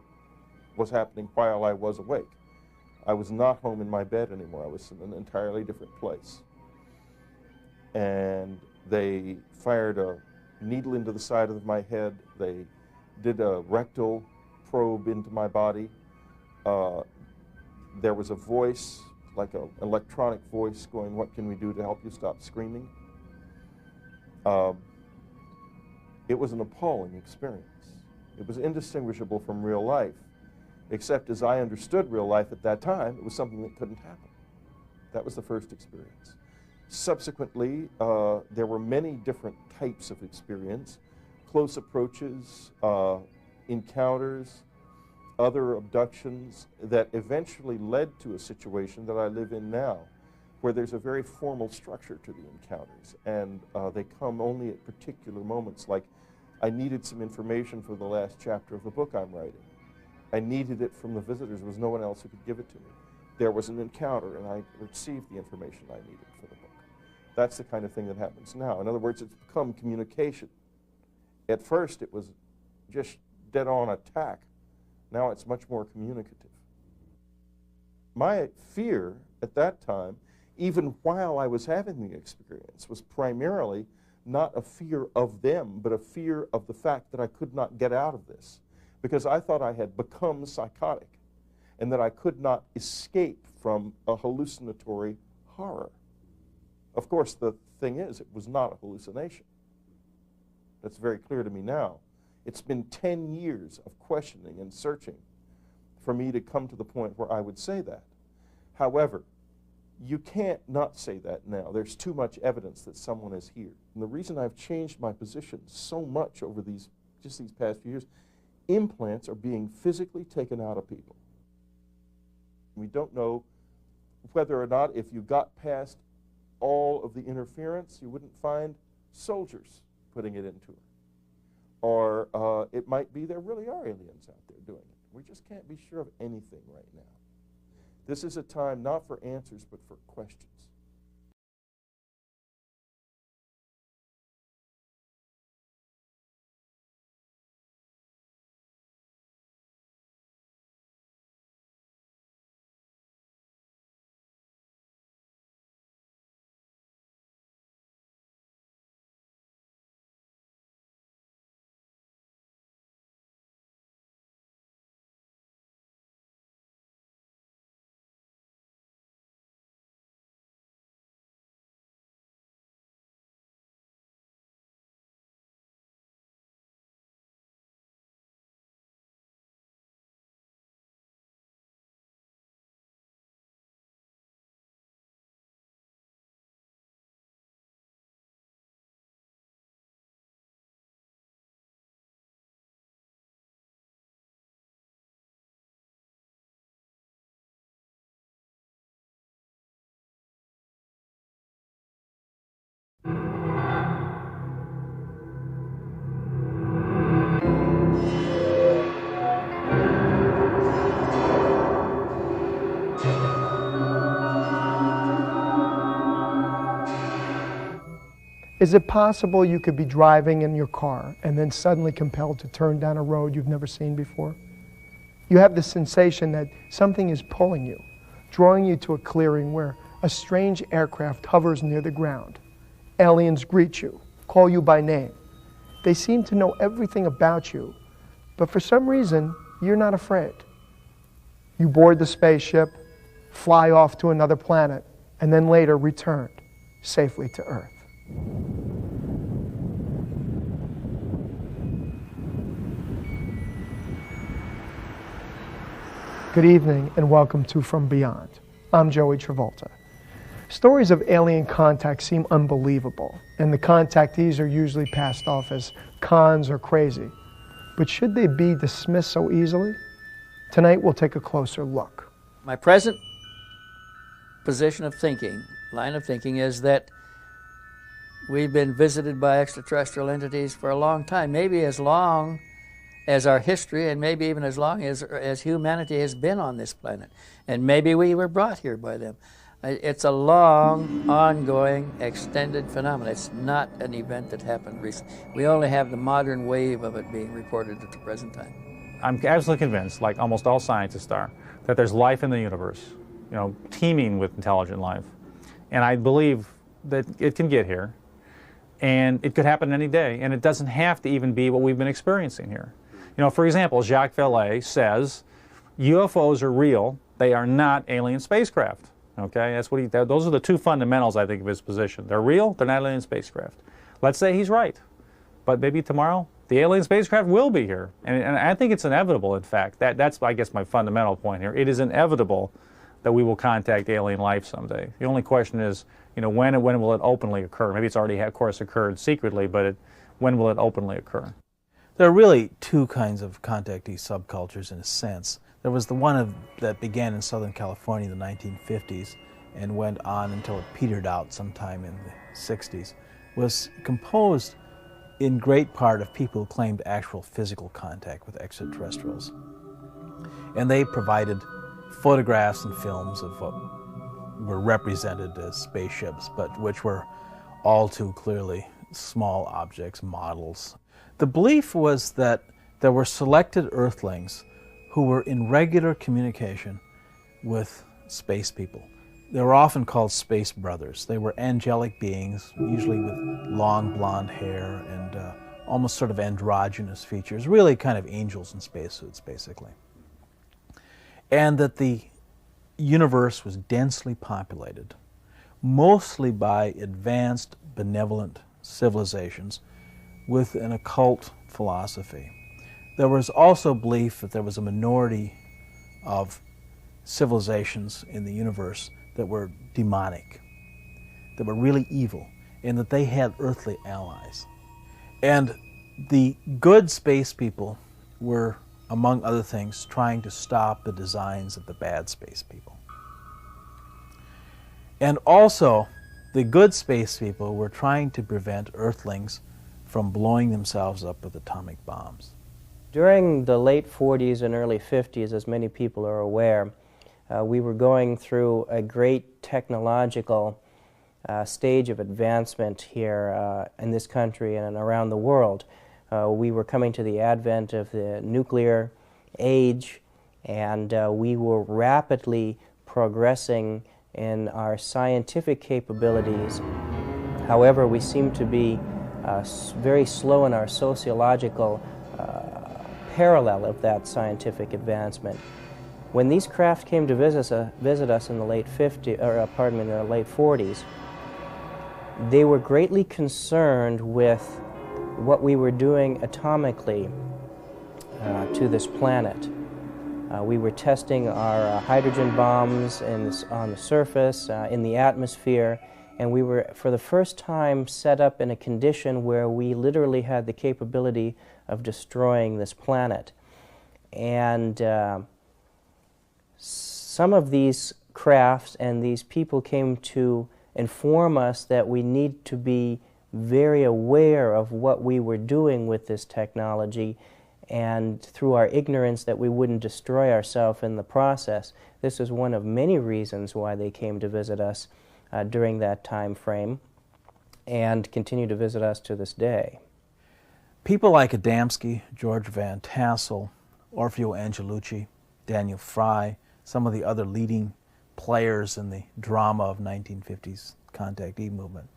was happening while I was awake. I was not home in my bed anymore. I was in an entirely different place. And they fired a needle into the side of my head. They did a rectal probe into my body. There was a voice, like an electronic voice, going, "What can we do to help you stop screaming?" It was an appalling experience. It was indistinguishable from real life, except as I understood real life at that time, it was something that couldn't happen. That was the first experience. Subsequently, there were many different types of experience, close approaches, encounters, other abductions that eventually led to a situation that I live in now, where there's a very formal structure to the encounters, and they come only at particular moments. Like, I needed some information for the last chapter of the book I'm writing. I needed it from the visitors. There was no one else who could give it to me. There was an encounter, and I received the information I needed for the book. That's the kind of thing that happens now. In other words, it's become communication. At first, it was just dead-on attack. Now it's much more communicative. My fear at that time, even while I was having the experience, was primarily not a fear of them, but a fear of the fact that I could not get out of this, because I thought I had become psychotic and that I could not escape from a hallucinatory horror. Of course, the thing is, it was not a hallucination. That's very clear to me now. It's been 10 years of questioning and searching for me to come to the point where I would say that. However, you can't not say that now. There's too much evidence that someone is here. And the reason I've changed my position so much over these past few years, implants are being physically taken out of people. We don't know whether or not, if you got past all of the interference, you wouldn't find soldiers putting it into her. Or it might be there really are aliens out there doing it. We just can't be sure of anything right now. This is a time not for answers, but for questions. Is it possible you could be driving in your car and then suddenly compelled to turn down a road you've never seen before? You have the sensation that something is pulling you, drawing you to a clearing where a strange aircraft hovers near the ground. Aliens greet you, call you by name. They seem to know everything about you, but for some reason, you're not afraid. You board the spaceship, fly off to another planet, and then later return safely to Earth. Good evening and welcome to From Beyond. I'm Joey Travolta. Stories of alien contact seem unbelievable, and the contactees are usually passed off as cons or crazy. But should they be dismissed so easily? Tonight we'll take a closer look. My present position of thinking, line of thinking, is that we've been visited by extraterrestrial entities for a long time, maybe as long as our history, and maybe even as long as humanity has been on this planet. And maybe we were brought here by them. It's a long, ongoing, extended phenomenon. It's not an event that happened recently. We only have the modern wave of it being reported at the present time. I'm absolutely convinced, like almost all scientists are, that there's life in the universe, you know, teeming with intelligent life. And I believe that it can get here, and it could happen any day, and it doesn't have to even be what we've been experiencing here. You know, for example, Jacques Vallée says UFOs are real, they are not alien spacecraft. Okay, that's what those are the two fundamentals, I think, of his position. They're real, they're not alien spacecraft. Let's say he's right, but maybe tomorrow the alien spacecraft will be here. And I think it's inevitable, in fact. That's, I guess, my fundamental point here. It is inevitable that we will contact alien life someday. The only question is, you know, when will it openly occur? Maybe it's already, of course, occurred secretly, but when will it openly occur? There are really two kinds of contactee subcultures in a sense. There was the one that began in Southern California in the 1950s and went on until it petered out sometime in the 60s, was composed in great part of people who claimed actual physical contact with extraterrestrials. And they provided photographs and films of what were represented as spaceships, but which were all too clearly small objects, models. The belief was that there were selected Earthlings who were in regular communication with space people. They were often called space brothers. They were angelic beings, usually with long blonde hair and almost sort of androgynous features, really kind of angels in spacesuits, basically. And that the universe was densely populated, mostly by advanced, benevolent civilizations with an occult philosophy. There was also belief that there was a minority of civilizations in the universe that were demonic, that were really evil, and that they had earthly allies. And the good space people were, among other things, trying to stop the designs of the bad space people. And also, the good space people were trying to prevent Earthlings from blowing themselves up with atomic bombs. During the late 40s and early 50s, as many people are aware, we were going through a great technological stage of advancement here in this country and around the world. We were coming to the advent of the nuclear age, and we were rapidly progressing in our scientific capabilities. However, we seemed to be very slow in our sociological parallel of that scientific advancement. When these craft came to visit us in the late 40s, they were greatly concerned with what we were doing atomically to this planet. We were testing our hydrogen bombs on the surface, in the atmosphere, and we were, for the first time, set up in a condition where we literally had the capability of destroying this planet. And some of these crafts and these people came to inform us that we need to be very aware of what we were doing with this technology, and through our ignorance that we wouldn't destroy ourselves in the process. This is one of many reasons why they came to visit us during that time frame and continue to visit us to this day. People like Adamski, George Van Tassel, Orfeo Angelucci, Daniel Fry, some of the other leading players in the drama of 1950s contactee movement,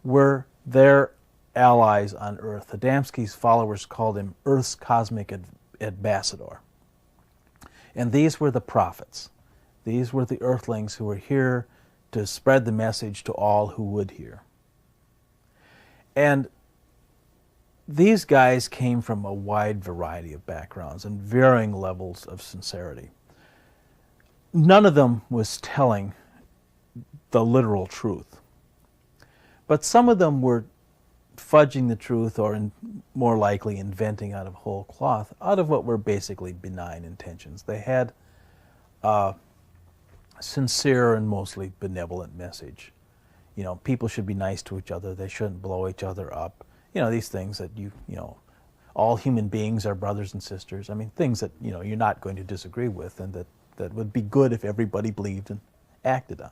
were their allies on Earth. Adamski's followers called him Earth's cosmic ambassador. And these were the prophets. These were the Earthlings who were here to spread the message to all who would hear. And these guys came from a wide variety of backgrounds and varying levels of sincerity. None of them was telling the literal truth. But some of them were fudging the truth, or more likely inventing out of whole cloth, out of what were basically benign intentions. They had a sincere and mostly benevolent message. You know, people should be nice to each other. They shouldn't blow each other up. You know, these things that you know, all human beings are brothers and sisters. I mean, things that, you know, you're not going to disagree with, and that would be good if everybody believed and acted on.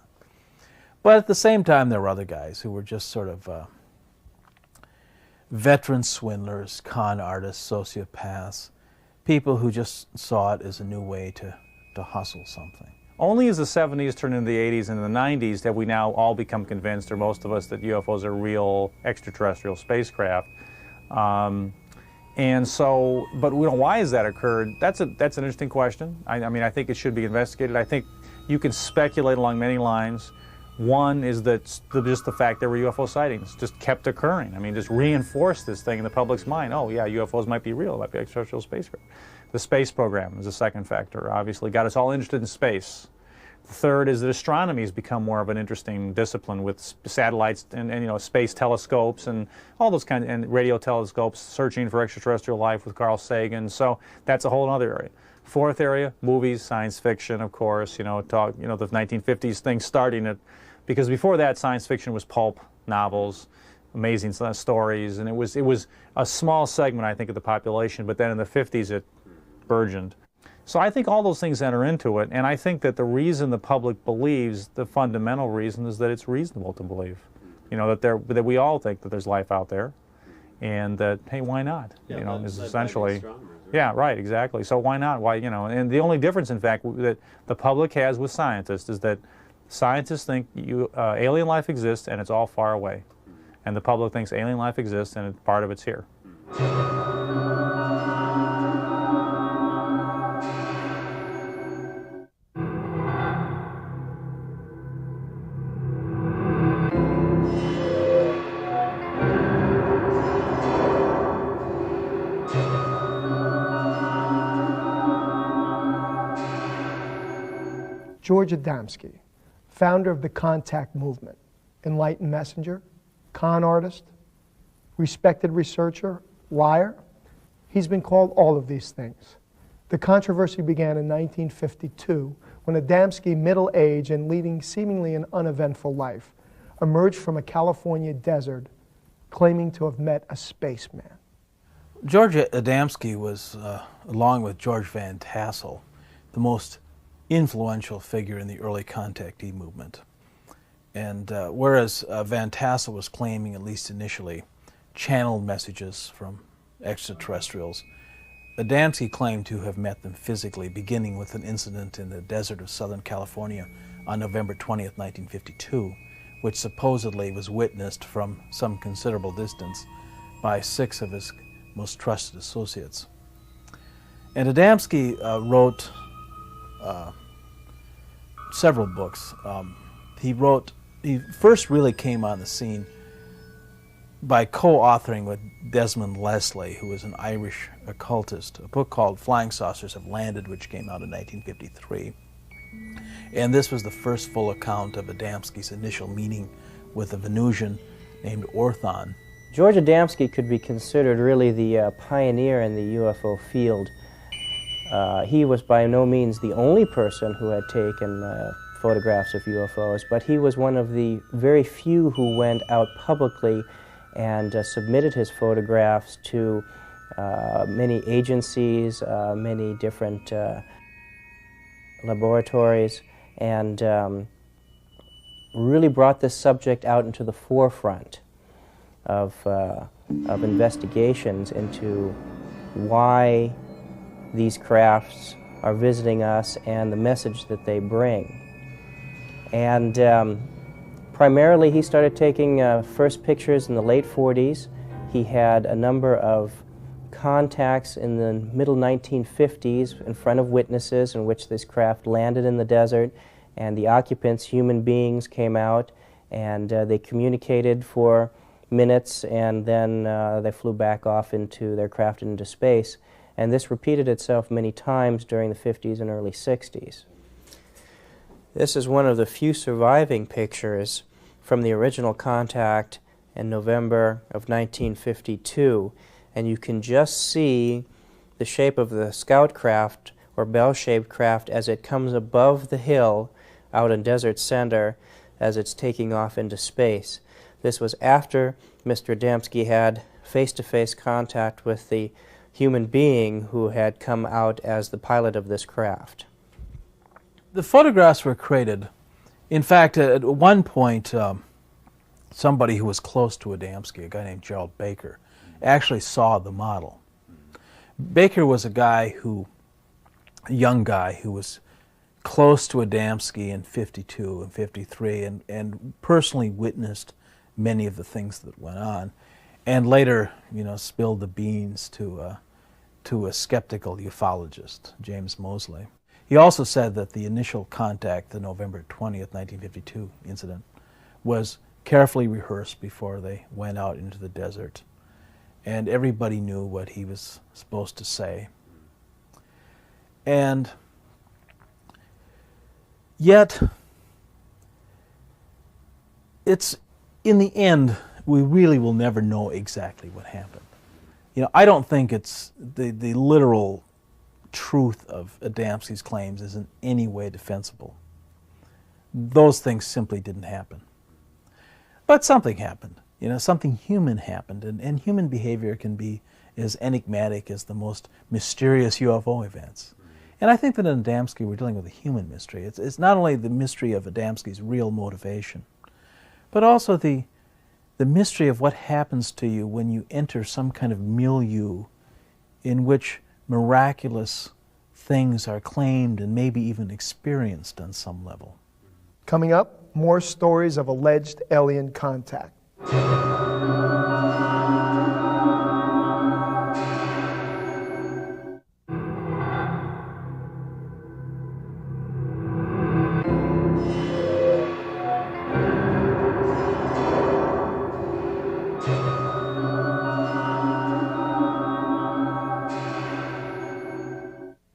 But at the same time, there were other guys who were just sort of veteran swindlers, con artists, sociopaths, people who just saw it as a new way to hustle something. Only as the 70s turned into the 80s and the 90s have we now all become convinced, or most of us, that UFOs are real extraterrestrial spacecraft. And so, but you know, why has that occurred? That's an interesting question. I mean, I think it should be investigated. I think you can speculate along many lines. One is that just the fact there were UFO sightings just kept occurring. I mean, just reinforced this thing in the public's mind. Oh, yeah, UFOs might be real, might be extraterrestrial spacecraft. The space program is a second factor, obviously. Got us all interested in space. The third is that astronomy has become more of an interesting discipline with satellites and you know, space telescopes and all those kinds, and radio telescopes searching for extraterrestrial life with Carl Sagan. So that's a whole other area. Fourth area, movies, science fiction, of course. You know, the 1950s thing starting it, because before that, science fiction was pulp novels, amazing stories, and it was a small segment, I think, of the population. But then in the 50s, it burgeoned. So I think all those things enter into it, and I think that the reason the public believes, the fundamental reason, is that it's reasonable to believe. You know, that we all think that there's life out there, and that, hey, why not? Yeah, you know, is led essentially. by astronomers, right? Yeah, right, exactly. So why not? Why, you know? And the only difference, in fact, that the public has with scientists is that scientists think alien life exists and it's all far away, and the public thinks alien life exists and part of it's here. George Adamski, founder of the contact movement, enlightened messenger, con artist, respected researcher, liar. He's been called all of these things. The controversy began in 1952 when Adamski, middle-aged and leading seemingly an uneventful life, emerged from a California desert claiming to have met a spaceman. George Adamski was, along with George Van Tassel, the most influential figure in the early contactee movement. And whereas Van Tassel was claiming, at least initially, channeled messages from extraterrestrials, Adamski claimed to have met them physically, beginning with an incident in the desert of Southern California on November 20th, 1952, which supposedly was witnessed from some considerable distance by 6 of his most trusted associates. And Adamski wrote several books. He first really came on the scene by co-authoring with Desmond Leslie, who was an Irish occultist, a book called Flying Saucers Have Landed, which came out in 1953. And this was the first full account of Adamski's initial meeting with a Venusian named Orthon. George Adamski could be considered really the pioneer in the UFO field. He was by no means the only person who had taken photographs of UFOs, but he was one of the very few who went out publicly and submitted his photographs to many agencies, many different laboratories, and really brought this subject out into the forefront of investigations into why these crafts are visiting us and the message that they bring. And primarily he started taking first pictures in the late 40s. He had a number of contacts in the middle 1950s in front of witnesses in which this craft landed in the desert, and the occupants, human beings, came out and they communicated for minutes, and then they flew back off into their craft into space. And this repeated itself many times during the 50s and early 60s. This is one of the few surviving pictures from the original contact in November of 1952. And you can just see the shape of the scout craft, or bell-shaped craft, as it comes above the hill out in Desert Center as it's taking off into space. This was after Mr. Adamski had face-to-face contact with the human being who had come out as the pilot of this craft. The photographs were created. In fact, at one point, somebody who was close to Adamski, a guy named Gerald Baker, actually saw the model. Baker was a young guy who was close to Adamski in 52 and 53 and personally witnessed many of the things that went on, and later, spilled the beans to a skeptical ufologist, James Moseley. He also said that the initial contact, the November 20th, 1952 incident, was carefully rehearsed before they went out into the desert. And everybody knew what he was supposed to say. And yet, it's, in the end, we really will never know exactly what happened. You know, I don't think it's the literal truth of Adamski's claims is in any way defensible. Those things simply didn't happen. But something happened. You know, something human happened, and human behavior can be as enigmatic as the most mysterious UFO events. And I think that in Adamski we're dealing with a human mystery. It's not only the mystery of Adamski's real motivation, but also the mystery of what happens to you when you enter some kind of milieu in which miraculous things are claimed and maybe even experienced on some level. Coming up, more stories of alleged alien contact.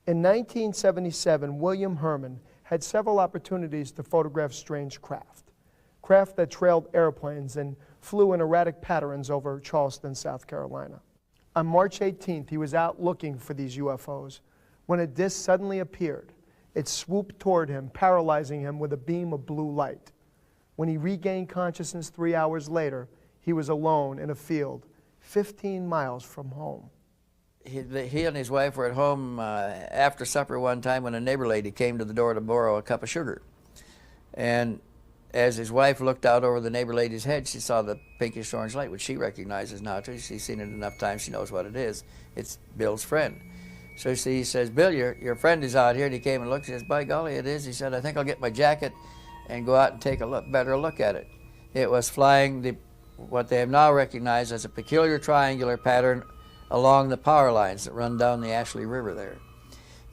In 1977, William Herman had several opportunities to photograph strange craft that trailed airplanes and flew in erratic patterns over Charleston, South Carolina. On March 18th, he was out looking for these UFOs when a disc suddenly appeared. It swooped toward him, paralyzing him with a beam of blue light. When he regained consciousness 3 hours later, he was alone in a field 15 miles from home. He and his wife were at home after supper one time when a neighbor lady came to the door to borrow a cup of sugar. And as his wife looked out over the neighbor lady's head, she saw the pinkish orange light, which she recognizes now too. She's seen it enough times, she knows what it is. It's Bill's friend. So he says, Bill, your friend is out here. And he came and looked. He says, by golly, it is. He said, I think I'll get my jacket and go out and take a better look at it. It was flying what they have now recognized as a peculiar triangular pattern along the power lines that run down the Ashley River there.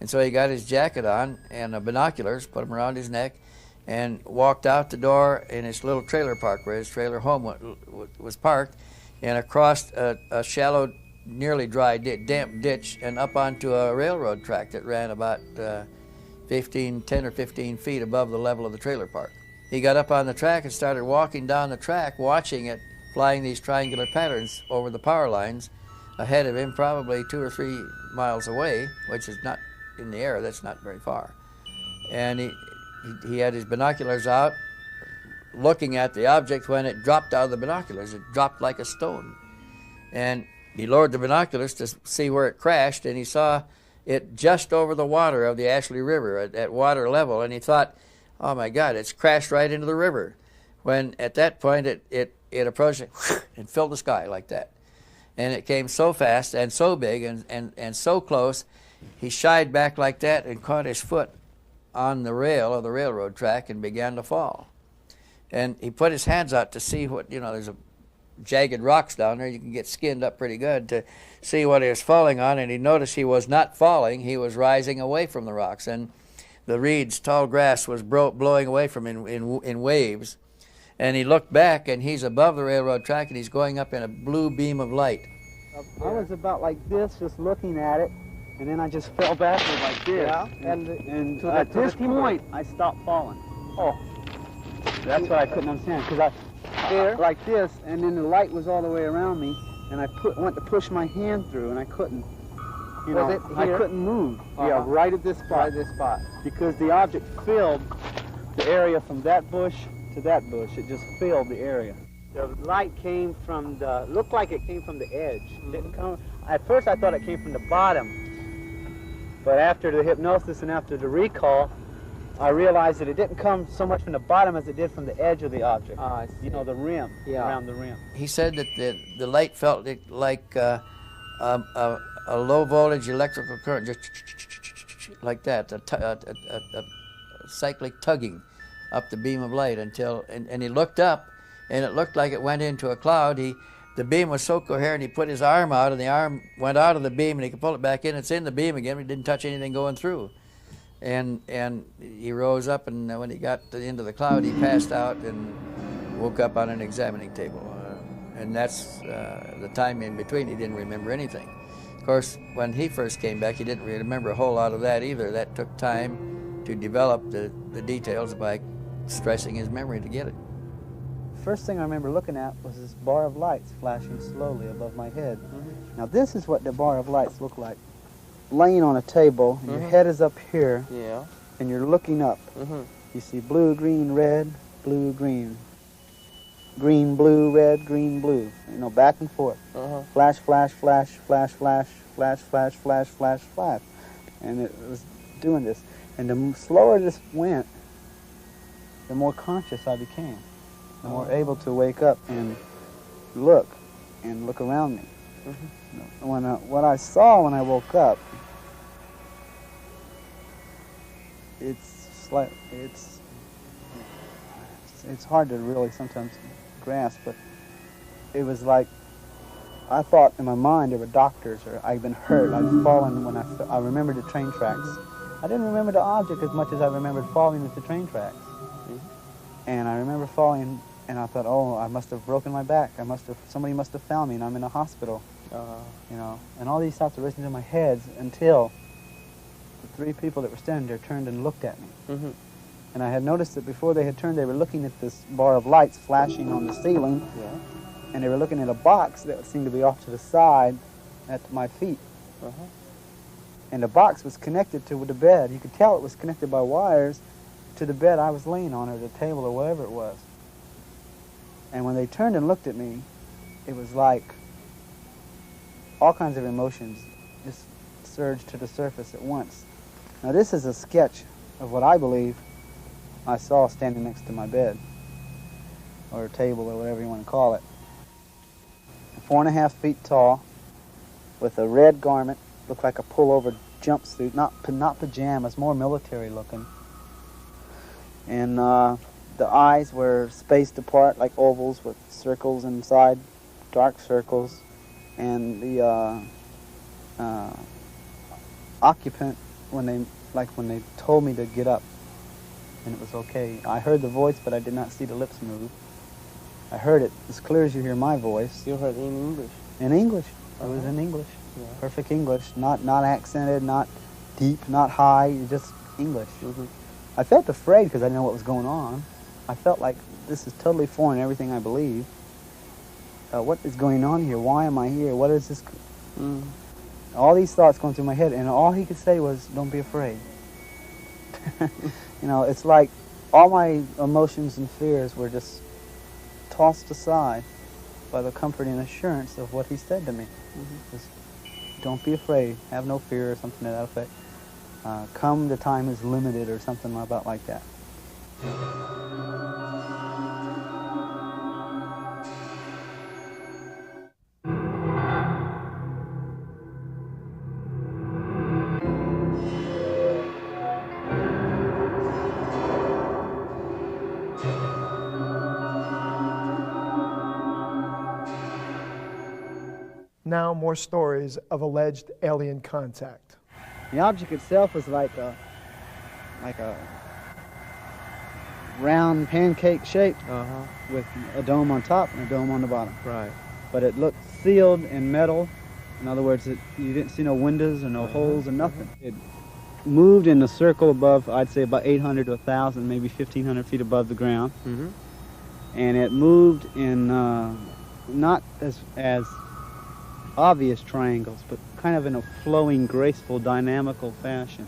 And so he got his jacket on and binoculars, put them around his neck, and walked out the door in his little trailer park where his trailer home was parked, and across a shallow, nearly dry, damp ditch and up onto a railroad track that ran about 10 or 15 feet above the level of the trailer park. He got up on the track and started walking down the track, watching it flying these triangular patterns over the power lines ahead of him, probably 2 or 3 miles away, which is not in the air, that's not very far. And he had his binoculars out looking at the object when it dropped out of the binoculars. It dropped like a stone. And he lowered the binoculars to see where it crashed, and he saw it just over the water of the Ashley River at water level, and he thought, oh my God, it's crashed right into the river. When at that point it approached it and filled the sky like that. And it came so fast and so big and so close, he shied back like that and caught his foot on the rail of the railroad track and began to fall. And he put his hands out to see what, there's a jagged rocks down there, you can get skinned up pretty good to see what he was falling on, and he noticed he was not falling, he was rising away from the rocks, and the reeds, tall grass was blowing away from him in waves. And he looked back, and he's above the railroad track, and he's going up in a blue beam of light. I was about like this, just looking at it, and then I just fell backward like this. Yeah. And at this point, I stopped falling. Oh, that's what I couldn't understand, because I like this, and then the light was all the way around me, and I went to push my hand through, and I couldn't. I couldn't move. Yeah, right at this spot. Right at this spot. Because the object filled the area from that bush to that bush. It just filled the area. The light came from looked like it came from the edge. Didn't come. At first I thought it came from the bottom, but after the hypnosis and after the recall, I realized that it didn't come so much from the bottom as it did from the edge of the object. The rim, around the rim. He said that the light felt like a low voltage electrical current, just like that, a cyclic tugging up the beam of light until, and he looked up, and it looked like it went into a cloud. The beam was so coherent, he put his arm out, and the arm went out of the beam, and he could pull it back in. It's in the beam again. He didn't touch anything going through. And he rose up, and when he got to the end of the cloud, he passed out and woke up on an examining table. And that's the time in between. He didn't remember anything. Of course, when he first came back, he didn't remember a whole lot of that either. That took time to develop the details by stressing his memory to get it. First thing I remember looking at was this bar of lights flashing slowly above my head. Now this is what the bar of lights look like. Laying on a table, and your head is up here, and you're looking up. You see blue, green, red, blue, green. Green, blue, red, green, blue. You know, back and forth. Flash, flash, flash, flash, flash, flash, flash, flash, flash, flash. And it was doing this. And the slower this went, the more conscious I became. The more able to wake up and look around me. What I saw when I woke up, it's hard to really sometimes grasp, but it was like I thought in my mind there were doctors, or I'd been hurt, I'd fallen when I remembered the train tracks. I didn't remember the object as much as I remembered falling into the train tracks. And I remember falling, and I thought, oh, I must have broken my back. Somebody must have found me, and I'm in a hospital. You know, and all these thoughts were racing through my head until the three people that were standing there turned and looked at me. And I had noticed that before they had turned, they were looking at this bar of lights flashing on the ceiling, and they were looking at a box that seemed to be off to the side at my feet. And the box was connected to the bed. You could tell it was connected by wires to the bed I was laying on, or the table, or whatever it was. And when they turned and looked at me, it was like all kinds of emotions just surged to the surface at once. Now this is a sketch of what I believe I saw standing next to my bed, or table, or whatever you want to call it. 4.5 feet tall, with a red garment, looked like a pullover jumpsuit, not pajamas, more military looking. And the eyes were spaced apart like ovals with circles inside, dark circles. And the occupant, when they told me to get up, and it was okay. I heard the voice, but I did not see the lips move. I heard it as clear as you hear my voice. You heard it in English? In English. It was in English. Perfect English. Not accented, not deep, not high, just English. I felt afraid because I didn't know what was going on. I felt like this is totally foreign to everything I believe. What is going on here? Why am I here? What is this? All these thoughts going through my head, and all he could say was, don't be afraid. You know, it's like all my emotions and fears were just tossed aside by the comforting assurance of what he said to me. Just, don't be afraid, have no fear, or something to that effect. Come, the time is limited, or something about like that. Now more stories of alleged alien contact. The object itself was like a round pancake shape with a dome on top and a dome on the bottom. But it looked sealed in metal. In other words, you didn't see no windows or no holes or nothing. It moved in a circle above, I'd say about 800 to 1,000, maybe 1,500 feet above the ground. And it moved in not as obvious triangles, but kind of in a flowing, graceful, dynamical fashion.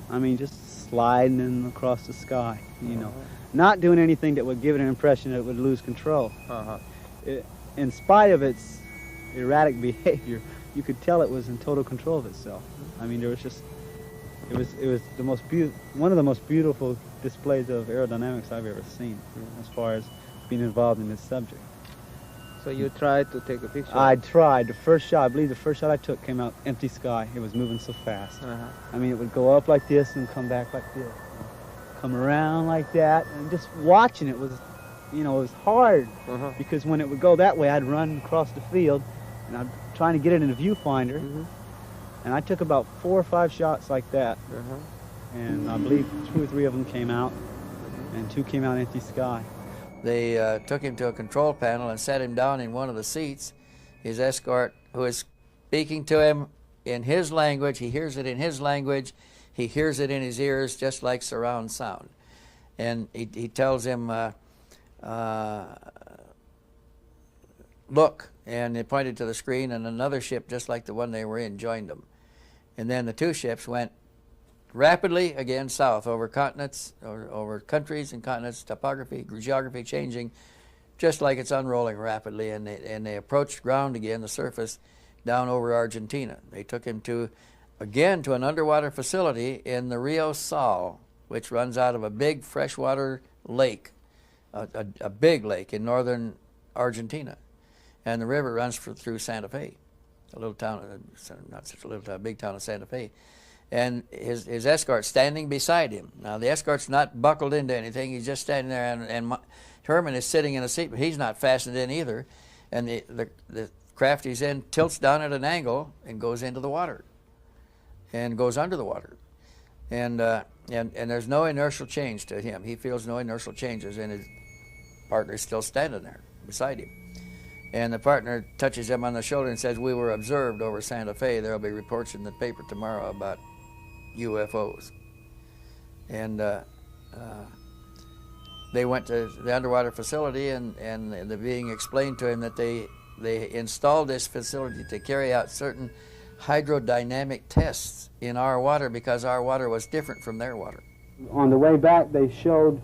I mean, just sliding in across the sky, you know. Not doing anything that would give it an impression that it would lose control. In spite of its erratic behavior, you could tell it was in total control of itself. I mean, there was just, it was the most one of the most beautiful displays of aerodynamics I've ever seen, as far as being involved in this subject. So you tried to take a picture? I tried. The first shot, I believe the first shot I took came out empty sky. It was moving so fast. I mean, it would go up like this and come back like this. Come around like that. And just watching it was, you know, it was hard. Because when it would go that way, I'd run across the field, and I'm trying to get it in a viewfinder. And I took about 4 or 5 shots like that. And I believe 2 or 3 of them came out, and 2 came out empty sky. They took him to a control panel and sat him down in one of the seats. His escort, who is speaking to him in his language, he hears it in his language, he hears it in his ears just like surround sound. And he tells him, look, and he pointed to the screen, and another ship just like the one they were in joined them. And then the two ships went rapidly again south over continents, over countries and continents, topography, geography changing, just like it's unrolling rapidly, and they approached ground again, the surface, down over Argentina. They took him again to an underwater facility in the Rio Sal, which runs out of a big freshwater lake, a big lake in northern Argentina. And the river runs through Santa Fe, a little town, not such a little town, big town of Santa Fe. And his escort standing beside him. Now the escort's not buckled into anything, he's just standing there, and Herman is sitting in a seat, but he's not fastened in either. And the craft he's in tilts down at an angle and goes into the water, and goes under the water. And there's no inertial change to him. He feels no inertial changes, and his partner's still standing there beside him. And the partner touches him on the shoulder and says, "We were observed over Santa Fe. There'll be reports in the paper tomorrow about UFOs." And they went to the underwater facility, and they're being explained to him that they installed this facility to carry out certain hydrodynamic tests in our water because our water was different from their water. On the way back, they showed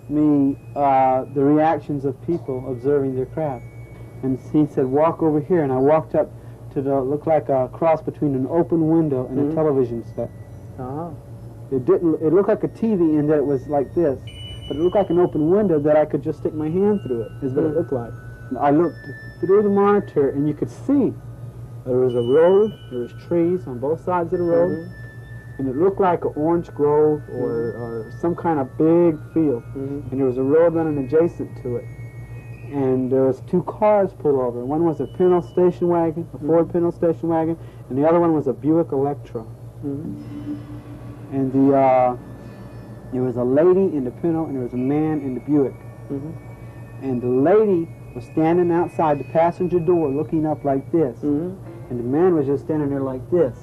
me the reactions of people observing their craft. And he said, "Walk over here." And I walked up to the, looked like a cross between an open window and a television set. It looked like a TV in that it was like this, but it looked like an open window that I could just stick my hand through it, is what it looked like. And I looked through the monitor, and you could see there was a road, there was trees on both sides of the road, and it looked like an orange grove or some kind of big field. And there was a road running adjacent to it. And there was two cars pulled over. One was a Pinto station wagon, a Ford Pinto station wagon, and the other one was a Buick Electra. And there was a lady in the Pinto, and there was a man in the Buick. And the lady was standing outside the passenger door looking up like this, and the man was just standing there like this.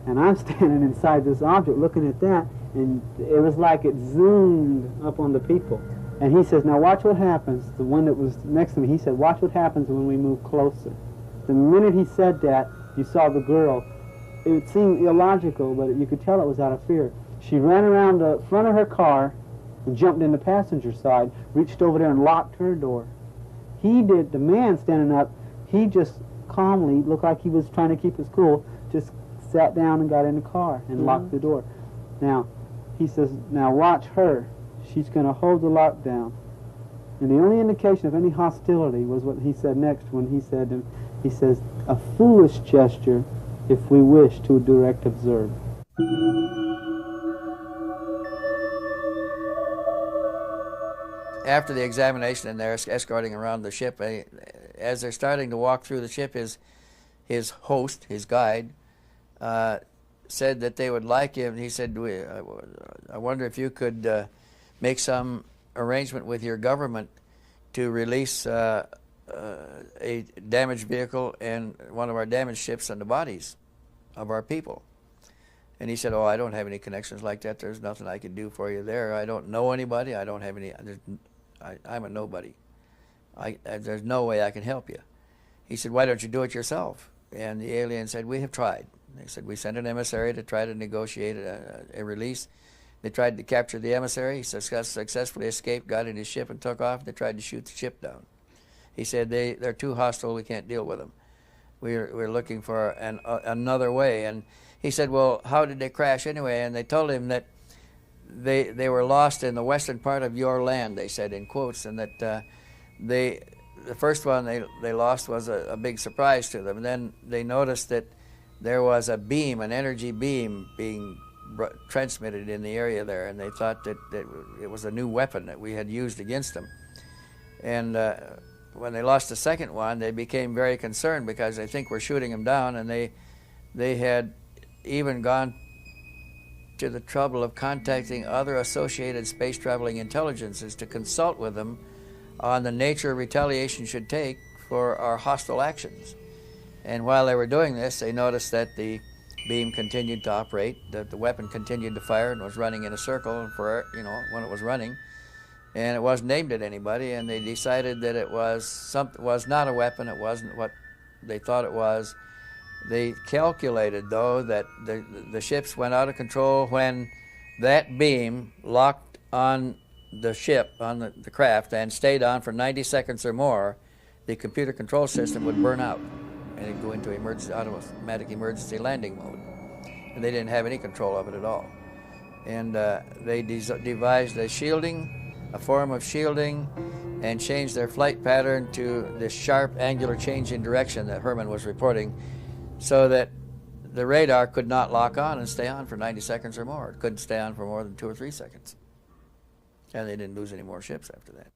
And I'm standing inside this object looking at that, and it was like it zoomed up on the people. And he says, "Now watch what happens." The one that was next to me, he said, "Watch what happens when we move closer." The minute he said that, you saw the girl. It seemed illogical, but you could tell it was out of fear. She ran around the front of her car and jumped in the passenger side, reached over there and locked her door. He did, the man standing up, he just calmly, looked like he was trying to keep his cool, just sat down and got in the car and locked the door. Now, he says, "Now watch her. She's going to hold the lockdown." And the only indication of any hostility was what he said next when he said, he says, "A foolish gesture if we wish to direct observe." After the examination and they're escorting around the ship, as they're starting to walk through the ship, his host, his guide, said that they would like him. He said, "I wonder if you could make some arrangement with your government to release a damaged vehicle and one of our damaged ships and the bodies of our people." And he said, "Oh, I don't have any connections like that. There's nothing I can do for you there. I don't know anybody. I don't have any, I'm a nobody. There's no way I can help you." He said, "Why don't you do it yourself?" And the alien said, "We have tried." They said, "We sent an emissary to try to negotiate a release. They tried to capture the emissary. He successfully escaped, got in his ship and took off. They tried to shoot the ship down." He said, they're too hostile, we can't deal with them. We're looking for another way. And he said, "Well, how did they crash anyway?" And they told him that they were lost in the western part of your land, they said in quotes, and that the first one they lost was a big surprise to them. And then they noticed that there was a beam, an energy beam being transmitted in the area there, and they thought that it was a new weapon that we had used against them. And when they lost the second one, they became very concerned because they think we're shooting them down, and they had even gone to the trouble of contacting other associated space traveling intelligences to consult with them on the nature retaliation should take for our hostile actions. And while they were doing this, they noticed that the beam continued to operate, that the weapon continued to fire and was running in a circle for, when it was running. And it wasn't aimed at anybody, and they decided that it was not a weapon, it wasn't what they thought it was. They calculated, though, that the ships went out of control when that beam locked on the ship, on the craft, and stayed on for 90 seconds or more. The computer control system would burn out, and it'd go into automatic emergency landing mode. And they didn't have any control of it at all. And they devised a form of shielding, and changed their flight pattern to this sharp angular change in direction that Herman was reporting, so that the radar could not lock on and stay on for 90 seconds or more. It couldn't stay on for more than 2 or 3 seconds. And they didn't lose any more ships after that.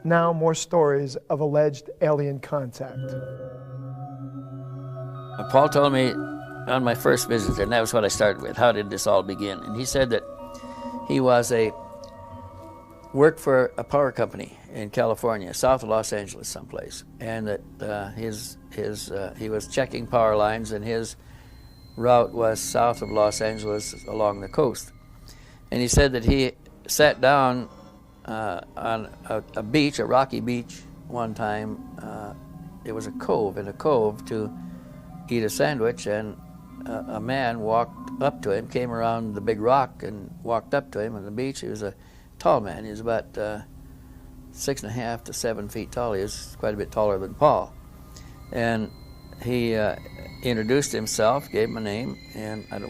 Now more stories of alleged alien contact. Paul told me on my first visit, and that was what I started with, how did this all begin? And he said that he worked for a power company in California, south of Los Angeles someplace, and that he was checking power lines, and his route was south of Los Angeles along the coast. And he said that he sat down on a beach, a rocky beach, one time. It was a cove, to eat a sandwich, and a man walked up to him, came around the big rock and walked up to him on the beach. He was a tall man. He was about 6.5 to 7 feet tall. He was quite a bit taller than Paul. And he introduced himself, gave him a name,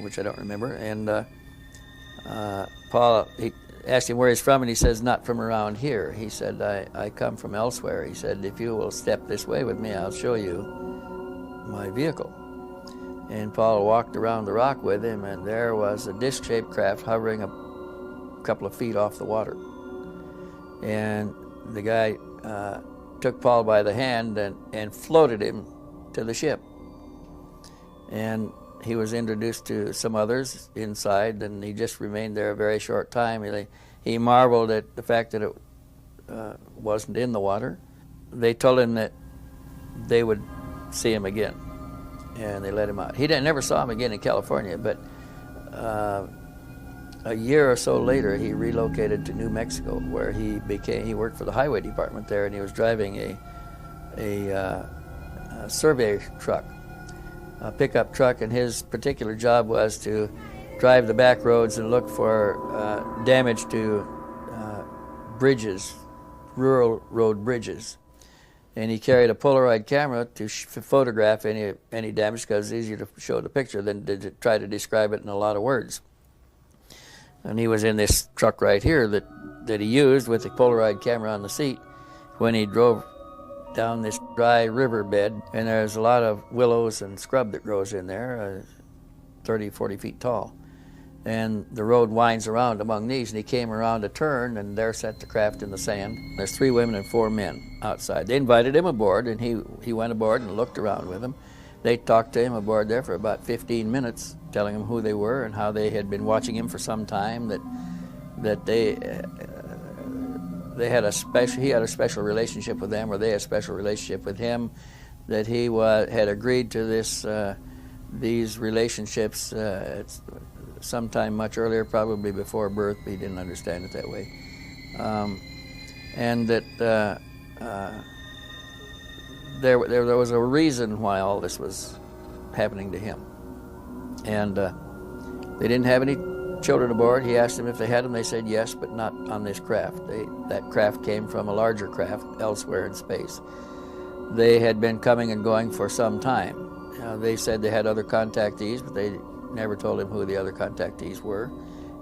which I don't remember, and Paul, he asked him where he's from, and he says, not from around here. He said, I come from elsewhere. He said, if you will step this way with me, I'll show you my vehicle. And Paul walked around the rock with him, and there was a disc-shaped craft hovering a couple of feet off the water. And the guy took Paul by the hand and floated him to the ship. And he was introduced to some others inside, and he just remained there a very short time. He marveled at the fact that it wasn't in the water. They told him that they would see him again, and they let him out. He never saw him again in California, but a year or so later, he relocated to New Mexico, where he worked for the highway department there, and he was driving a survey truck, a pickup truck, and his particular job was to drive the back roads and look for damage to bridges, rural road bridges. And he carried a Polaroid camera to photograph any damage, because it's easier to show the picture than to try to describe it in a lot of words. And he was in this truck right here that he used with the Polaroid camera on the seat when he drove down this dry riverbed, and there's a lot of willows and scrub that grows in there, 30, 40 feet tall. And the road winds around among these, and he came around a turn, and there sat the craft in the sand. There's 3 women and 4 men outside. They invited him aboard, and he went aboard and looked around with them. They talked to him aboard there for about 15 minutes, telling him who they were and how they had been watching him for some time, that he had a special relationship with them, or they had a special relationship with him, that he had agreed to these relationships sometime much earlier, probably before birth, but he didn't understand it that way. And that there was a reason why all this was happening to him. And they didn't have any children aboard. He asked them if they had them. They said yes, but not on this craft. That craft came from a larger craft elsewhere in space. They had been coming and going for some time. They said they had other contactees, but they never told him who the other contactees were,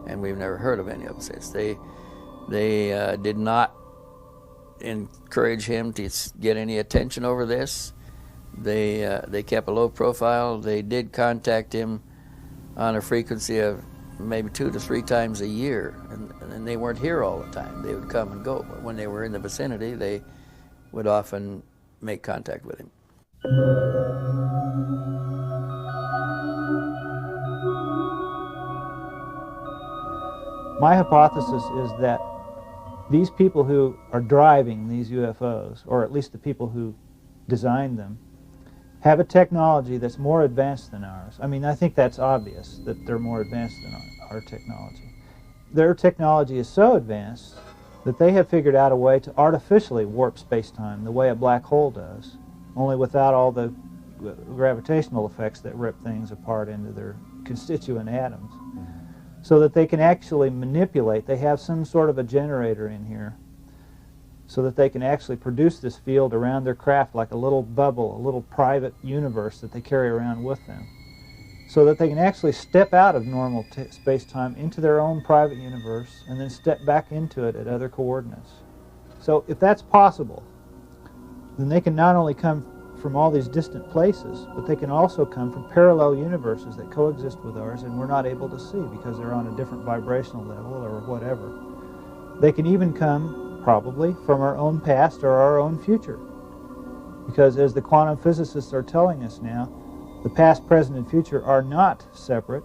and we've never heard of any of them since. They did not encourage him to get any attention over this. They kept a low profile. They did contact him on a frequency of maybe 2 to 3 times a year, and they weren't here all the time. They would come and go, but when they were in the vicinity, they would often make contact with him. My hypothesis is that these people who are driving these UFOs, or at least the people who designed them, have a technology that's more advanced than ours. I mean, I think that's obvious, that they're more advanced than our technology. Their technology is so advanced that they have figured out a way to artificially warp space-time the way a black hole does, only without all the gravitational effects that rip things apart into their constituent atoms. So that they can actually manipulate, they have some sort of a generator in here, so that they can actually produce this field around their craft like a little bubble, a little private universe that they carry around with them, so that they can actually step out of normal space-time into their own private universe and then step back into it at other coordinates. So if that's possible, then they can not only come from all these distant places, but they can also come from parallel universes that coexist with ours and we're not able to see because they're on a different vibrational level or whatever. They can even come, probably, from our own past or our own future. Because as the quantum physicists are telling us now, the past, present, and future are not separate.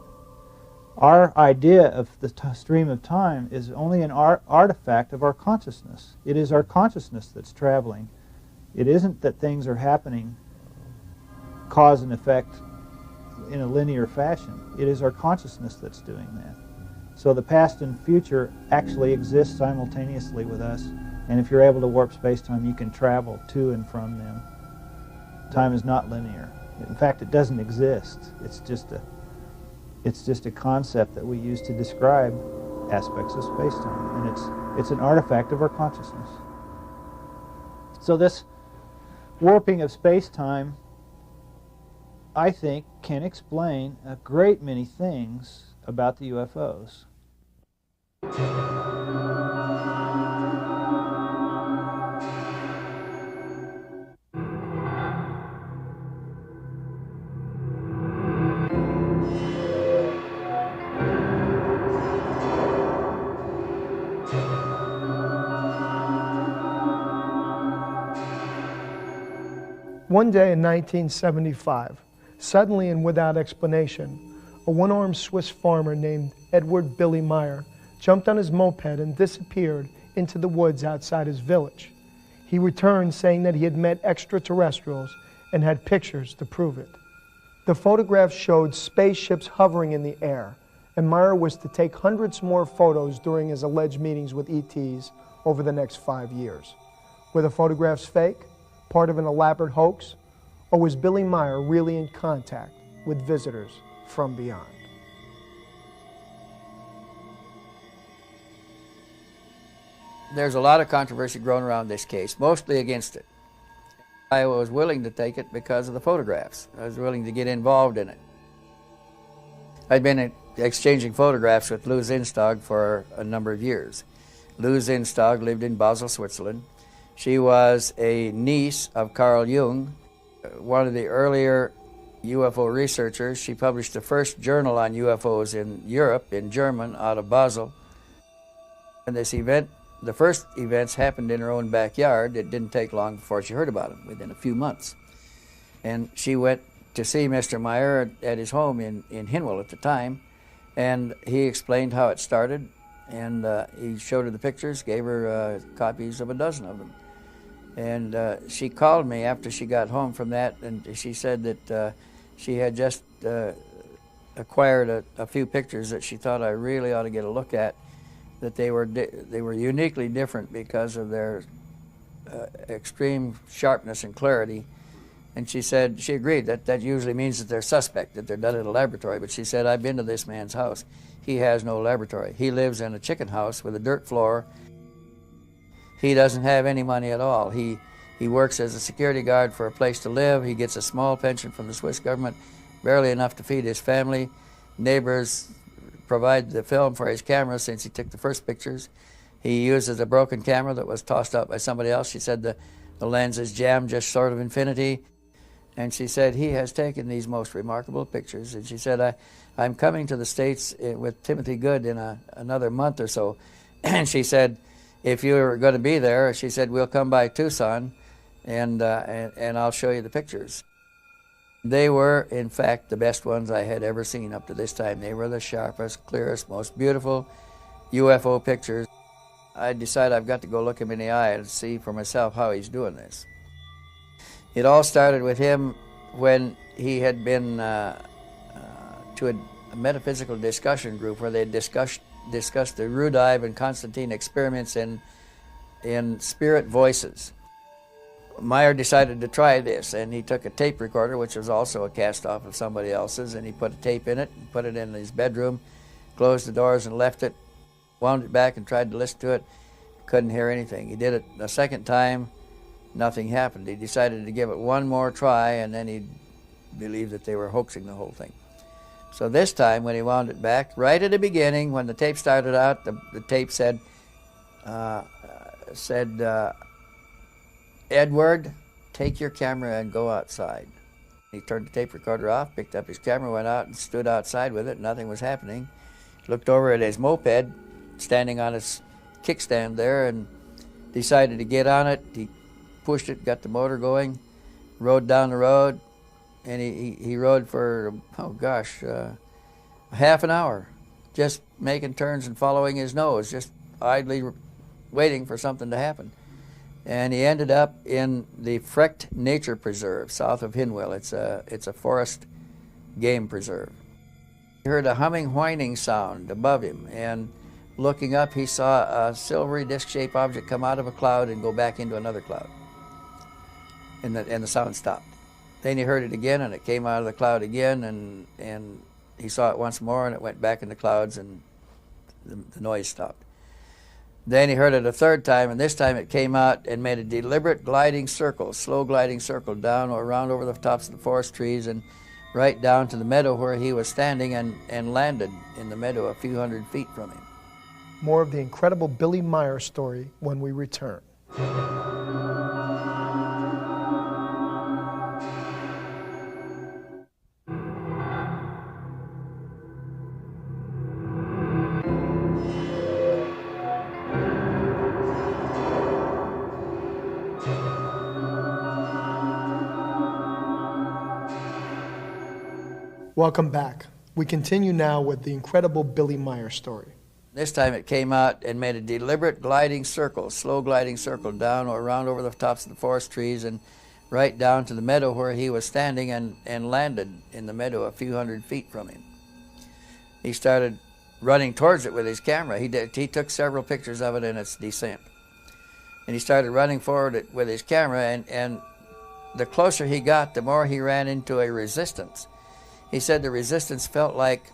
Our idea of the stream of time is only an artifact of our consciousness. It is our consciousness that's traveling. It isn't that things are happening cause and effect in a linear fashion. It is our consciousness that's doing that. So the past and future actually exist simultaneously with us, and if you're able to warp space-time, you can travel to and from them. Time is not linear. In fact, it doesn't exist. It's just a concept that we use to describe aspects of space-time, and it's an artifact of our consciousness. So this warping of space-time, I think, can explain a great many things about the UFOs. One day in 1975, suddenly and without explanation, a one-armed Swiss farmer named Edward Billy Meyer jumped on his moped and disappeared into the woods outside his village. He returned saying that he had met extraterrestrials and had pictures to prove it. The photographs showed spaceships hovering in the air, and Meyer was to take hundreds more photos during his alleged meetings with ETs over the next 5 years. Were the photographs fake? Part of an elaborate hoax? Or was Billy Meyer really in contact with visitors from beyond? There's a lot of controversy growing around this case, mostly against it. I was willing to take it because of the photographs. I was willing to get involved in it. I'd been exchanging photographs with Lou Zinstag for a number of years. Lou Zinstag lived in Basel, Switzerland. She was a niece of Carl Jung, one of the earlier UFO researchers. She published the first journal on UFOs in Europe, in German, out of Basel. And this event, the first events happened in her own backyard. It didn't take long before she heard about them, within a few months. And she went to see Mr. Meyer at his home in Hinwil at the time, and he explained how it started, and he showed her the pictures, gave her copies of a dozen of them. And she called me after she got home from that, and she said that she had just acquired a few pictures that she thought I really ought to get a look at, that they were uniquely different because of their extreme sharpness and clarity. And she said, she agreed that usually means that they're suspect, that they're done in a laboratory. But she said, I've been to this man's house. He has no laboratory. He lives in a chicken house with a dirt floor. He doesn't have any money at all. He works as a security guard for a place to live. He gets a small pension from the Swiss government, barely enough to feed his family. Neighbors provide the film for his camera since he took the first pictures. He uses a broken camera that was tossed out by somebody else. She said the lens is jammed just short of infinity. And she said, he has taken these most remarkable pictures. And she said, I'm coming to the States with Timothy Good in another month or so. And she said, if you're going to be there, she said, we'll come by Tucson and I'll show you the pictures. They were, in fact, the best ones I had ever seen up to this time. They were the sharpest, clearest, most beautiful UFO pictures. I decided I've got to go look him in the eye and see for myself how he's doing this. It all started with him when he had been to a metaphysical discussion group where they discussed the Rudive and Constantine experiments in spirit voices. Meyer decided to try this, and he took a tape recorder, which was also a cast-off of somebody else's, and he put a tape in it, and put it in his bedroom, closed the doors and left it, wound it back and tried to listen to it. Couldn't hear anything. He did it a second time, nothing happened. He decided to give it one more try, and then he believed that they were hoaxing the whole thing. So this time, when he wound it back, right at the beginning, when the tape started out, the tape said, Edward, take your camera and go outside. He turned the tape recorder off, picked up his camera, went out and stood outside with it. Nothing was happening. Looked over at his moped, standing on his kickstand there, and decided to get on it. He pushed it, got the motor going, rode down the road, and he rode for, oh gosh, half an hour, just making turns and following his nose, just idly waiting for something to happen. And he ended up in the Frecht Nature Preserve south of Hinwil. It's a forest game preserve. He heard a humming, whining sound above him, and looking up, he saw a silvery disc-shaped object come out of a cloud and go back into another cloud. And the sound stopped. Then he heard it again, and it came out of the cloud again, and he saw it once more, and it went back in the clouds, and the noise stopped. Then he heard it a third time, and this time it came out and made a deliberate gliding circle, slow gliding circle down or around over the tops of the forest trees and right down to the meadow where he was standing, and landed in the meadow a few hundred feet from him. More of the incredible Billy Meyer story when we return. Welcome back. We continue now with the incredible Billy Meyer story. This time it came out and made a deliberate gliding circle, slow gliding circle down or around over the tops of the forest trees and right down to the meadow where he was standing, and landed in the meadow a few hundred feet from him. He started running towards it with his camera. He took several pictures of it in its descent. And he started running forward with his camera, and the closer he got, the more he ran into a resistance. He said the resistance felt like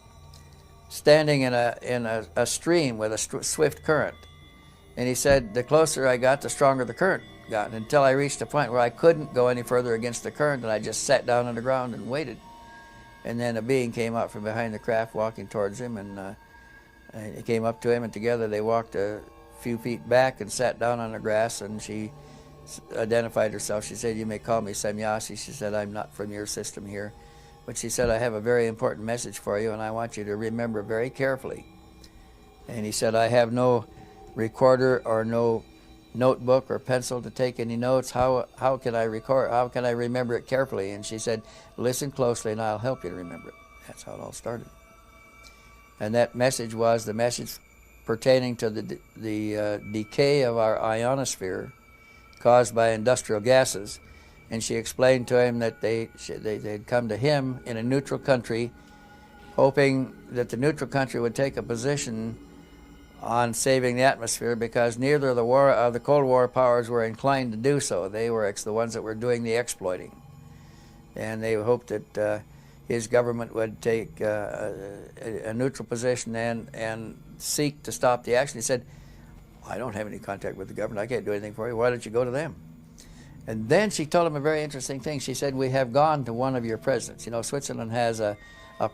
standing in a stream with a swift current. And he said the closer I got, the stronger the current got, until I reached a point where I couldn't go any further against the current, and I just sat down on the ground and waited. And then a being came out from behind the craft walking towards him, and he came up to him, and together they walked a few feet back and sat down on the grass, and she identified herself. She said, "You may call me Semyasi." She said, "I'm not from your system here. But she said, I have a very important message for you, and I want you to remember very carefully." And he said, "I have no recorder or no notebook or pencil to take any notes. How can I record? How can I remember it carefully?" And she said, "Listen closely, and I'll help you to remember it." That's how it all started. And that message was the message pertaining to the decay of our ionosphere caused by industrial gases. And she explained to him that they'd come to him in a neutral country, hoping that the neutral country would take a position on saving the atmosphere, because neither of the Cold War powers were inclined to do so. They were the ones that were doing the exploiting. And they hoped that his government would take a neutral position and seek to stop the action. He said, "I don't have any contact with the government. I can't do anything for you. Why don't you go to them?" And then she told him a very interesting thing. She said, "We have gone to one of your presidents." You know, Switzerland has a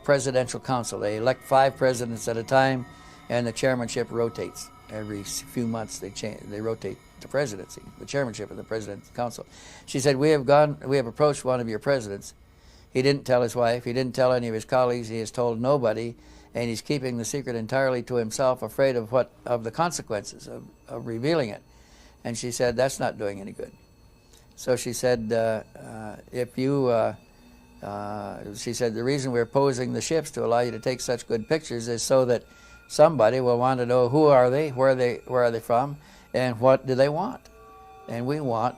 presidential council. They elect 5 presidents at a time, and the chairmanship rotates. Every few months they rotate the presidency, the chairmanship of the President's Council. She said, we have approached one of your presidents. He didn't tell his wife, he didn't tell any of his colleagues, he has told nobody, and he's keeping the secret entirely to himself, afraid of the consequences of revealing it. And she said, that's not doing any good. So she said, she said, the reason we're posing the ships to allow you to take such good pictures is so that somebody will want to know who are they, where are they from, and what do they want. And we want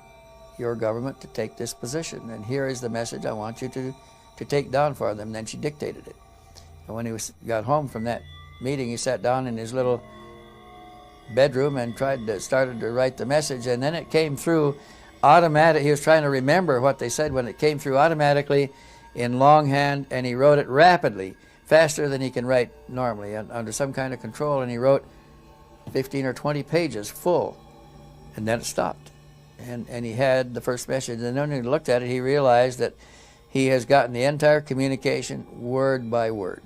your government to take this position. And here is the message I want you to take down for them. And then she dictated it. And when he got home from that meeting, he sat down in his little bedroom and started to write the message. And then it came through automatic. He was trying to remember what they said when it came through automatically in longhand, and he wrote it rapidly, faster than he can write normally, under some kind of control, and he wrote 15 or 20 pages full, and then it stopped. And he had the first message, and then when he looked at it, he realized that he has gotten the entire communication word by word.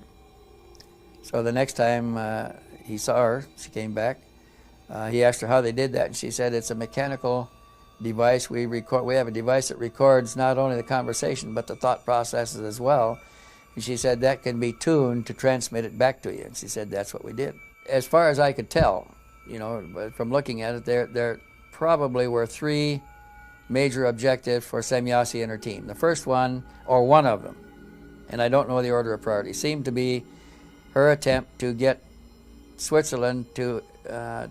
So the next time he saw her, she came back, he asked her how they did that, and she said, it's a mechanical device. We have a device that records not only the conversation, but the thought processes as well. And she said that can be tuned to transmit it back to you. And she said that's what we did. As far as I could tell, you know, from looking at it, there probably were 3 major objectives for Semyasi and her team. The first one, or one of them, and I don't know the order of priority, seemed to be her attempt to get Switzerland to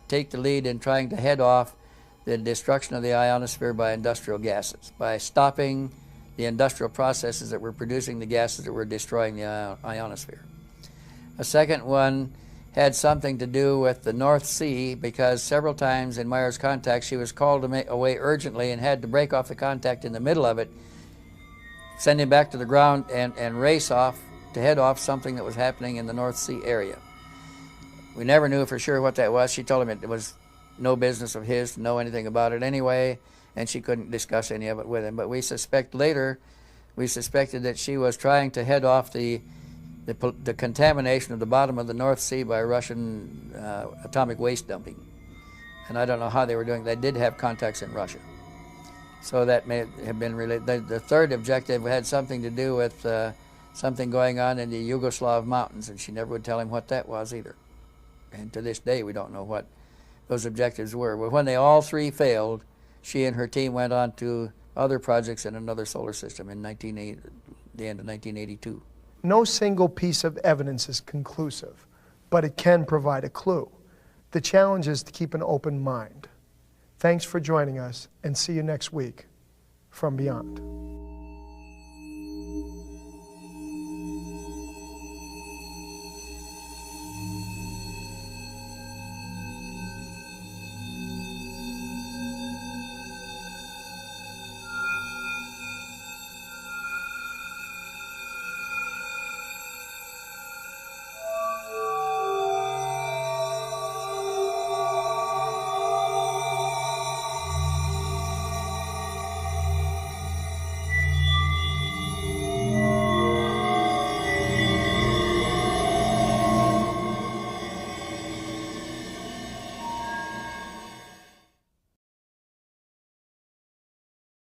take the lead in trying to head off the destruction of the ionosphere by industrial gases, by stopping the industrial processes that were producing the gases that were destroying the ionosphere. A second one had something to do with the North Sea, because several times in Meyer's contact she was called away urgently and had to break off the contact in the middle of it, send him back to the ground and race off to head off something that was happening in the North Sea area. We never knew for sure what that was. She told him it was no business of his to know anything about it anyway, and she couldn't discuss any of it with him. But we suspected that she was trying to head off the contamination of the bottom of the North Sea by Russian atomic waste dumping. And I don't know how they were doing. They did have contacts in Russia. So that may have been related. The third objective had something to do with something going on in the Yugoslav mountains, and she never would tell him what that was either. And to this day, we don't know what those objectives were. But when they all 3 failed, she and her team went on to other projects in another solar system in the end of 1982. No single piece of evidence is conclusive, but it can provide a clue. The challenge is to keep an open mind. Thanks for joining us, and see you next week from Beyond.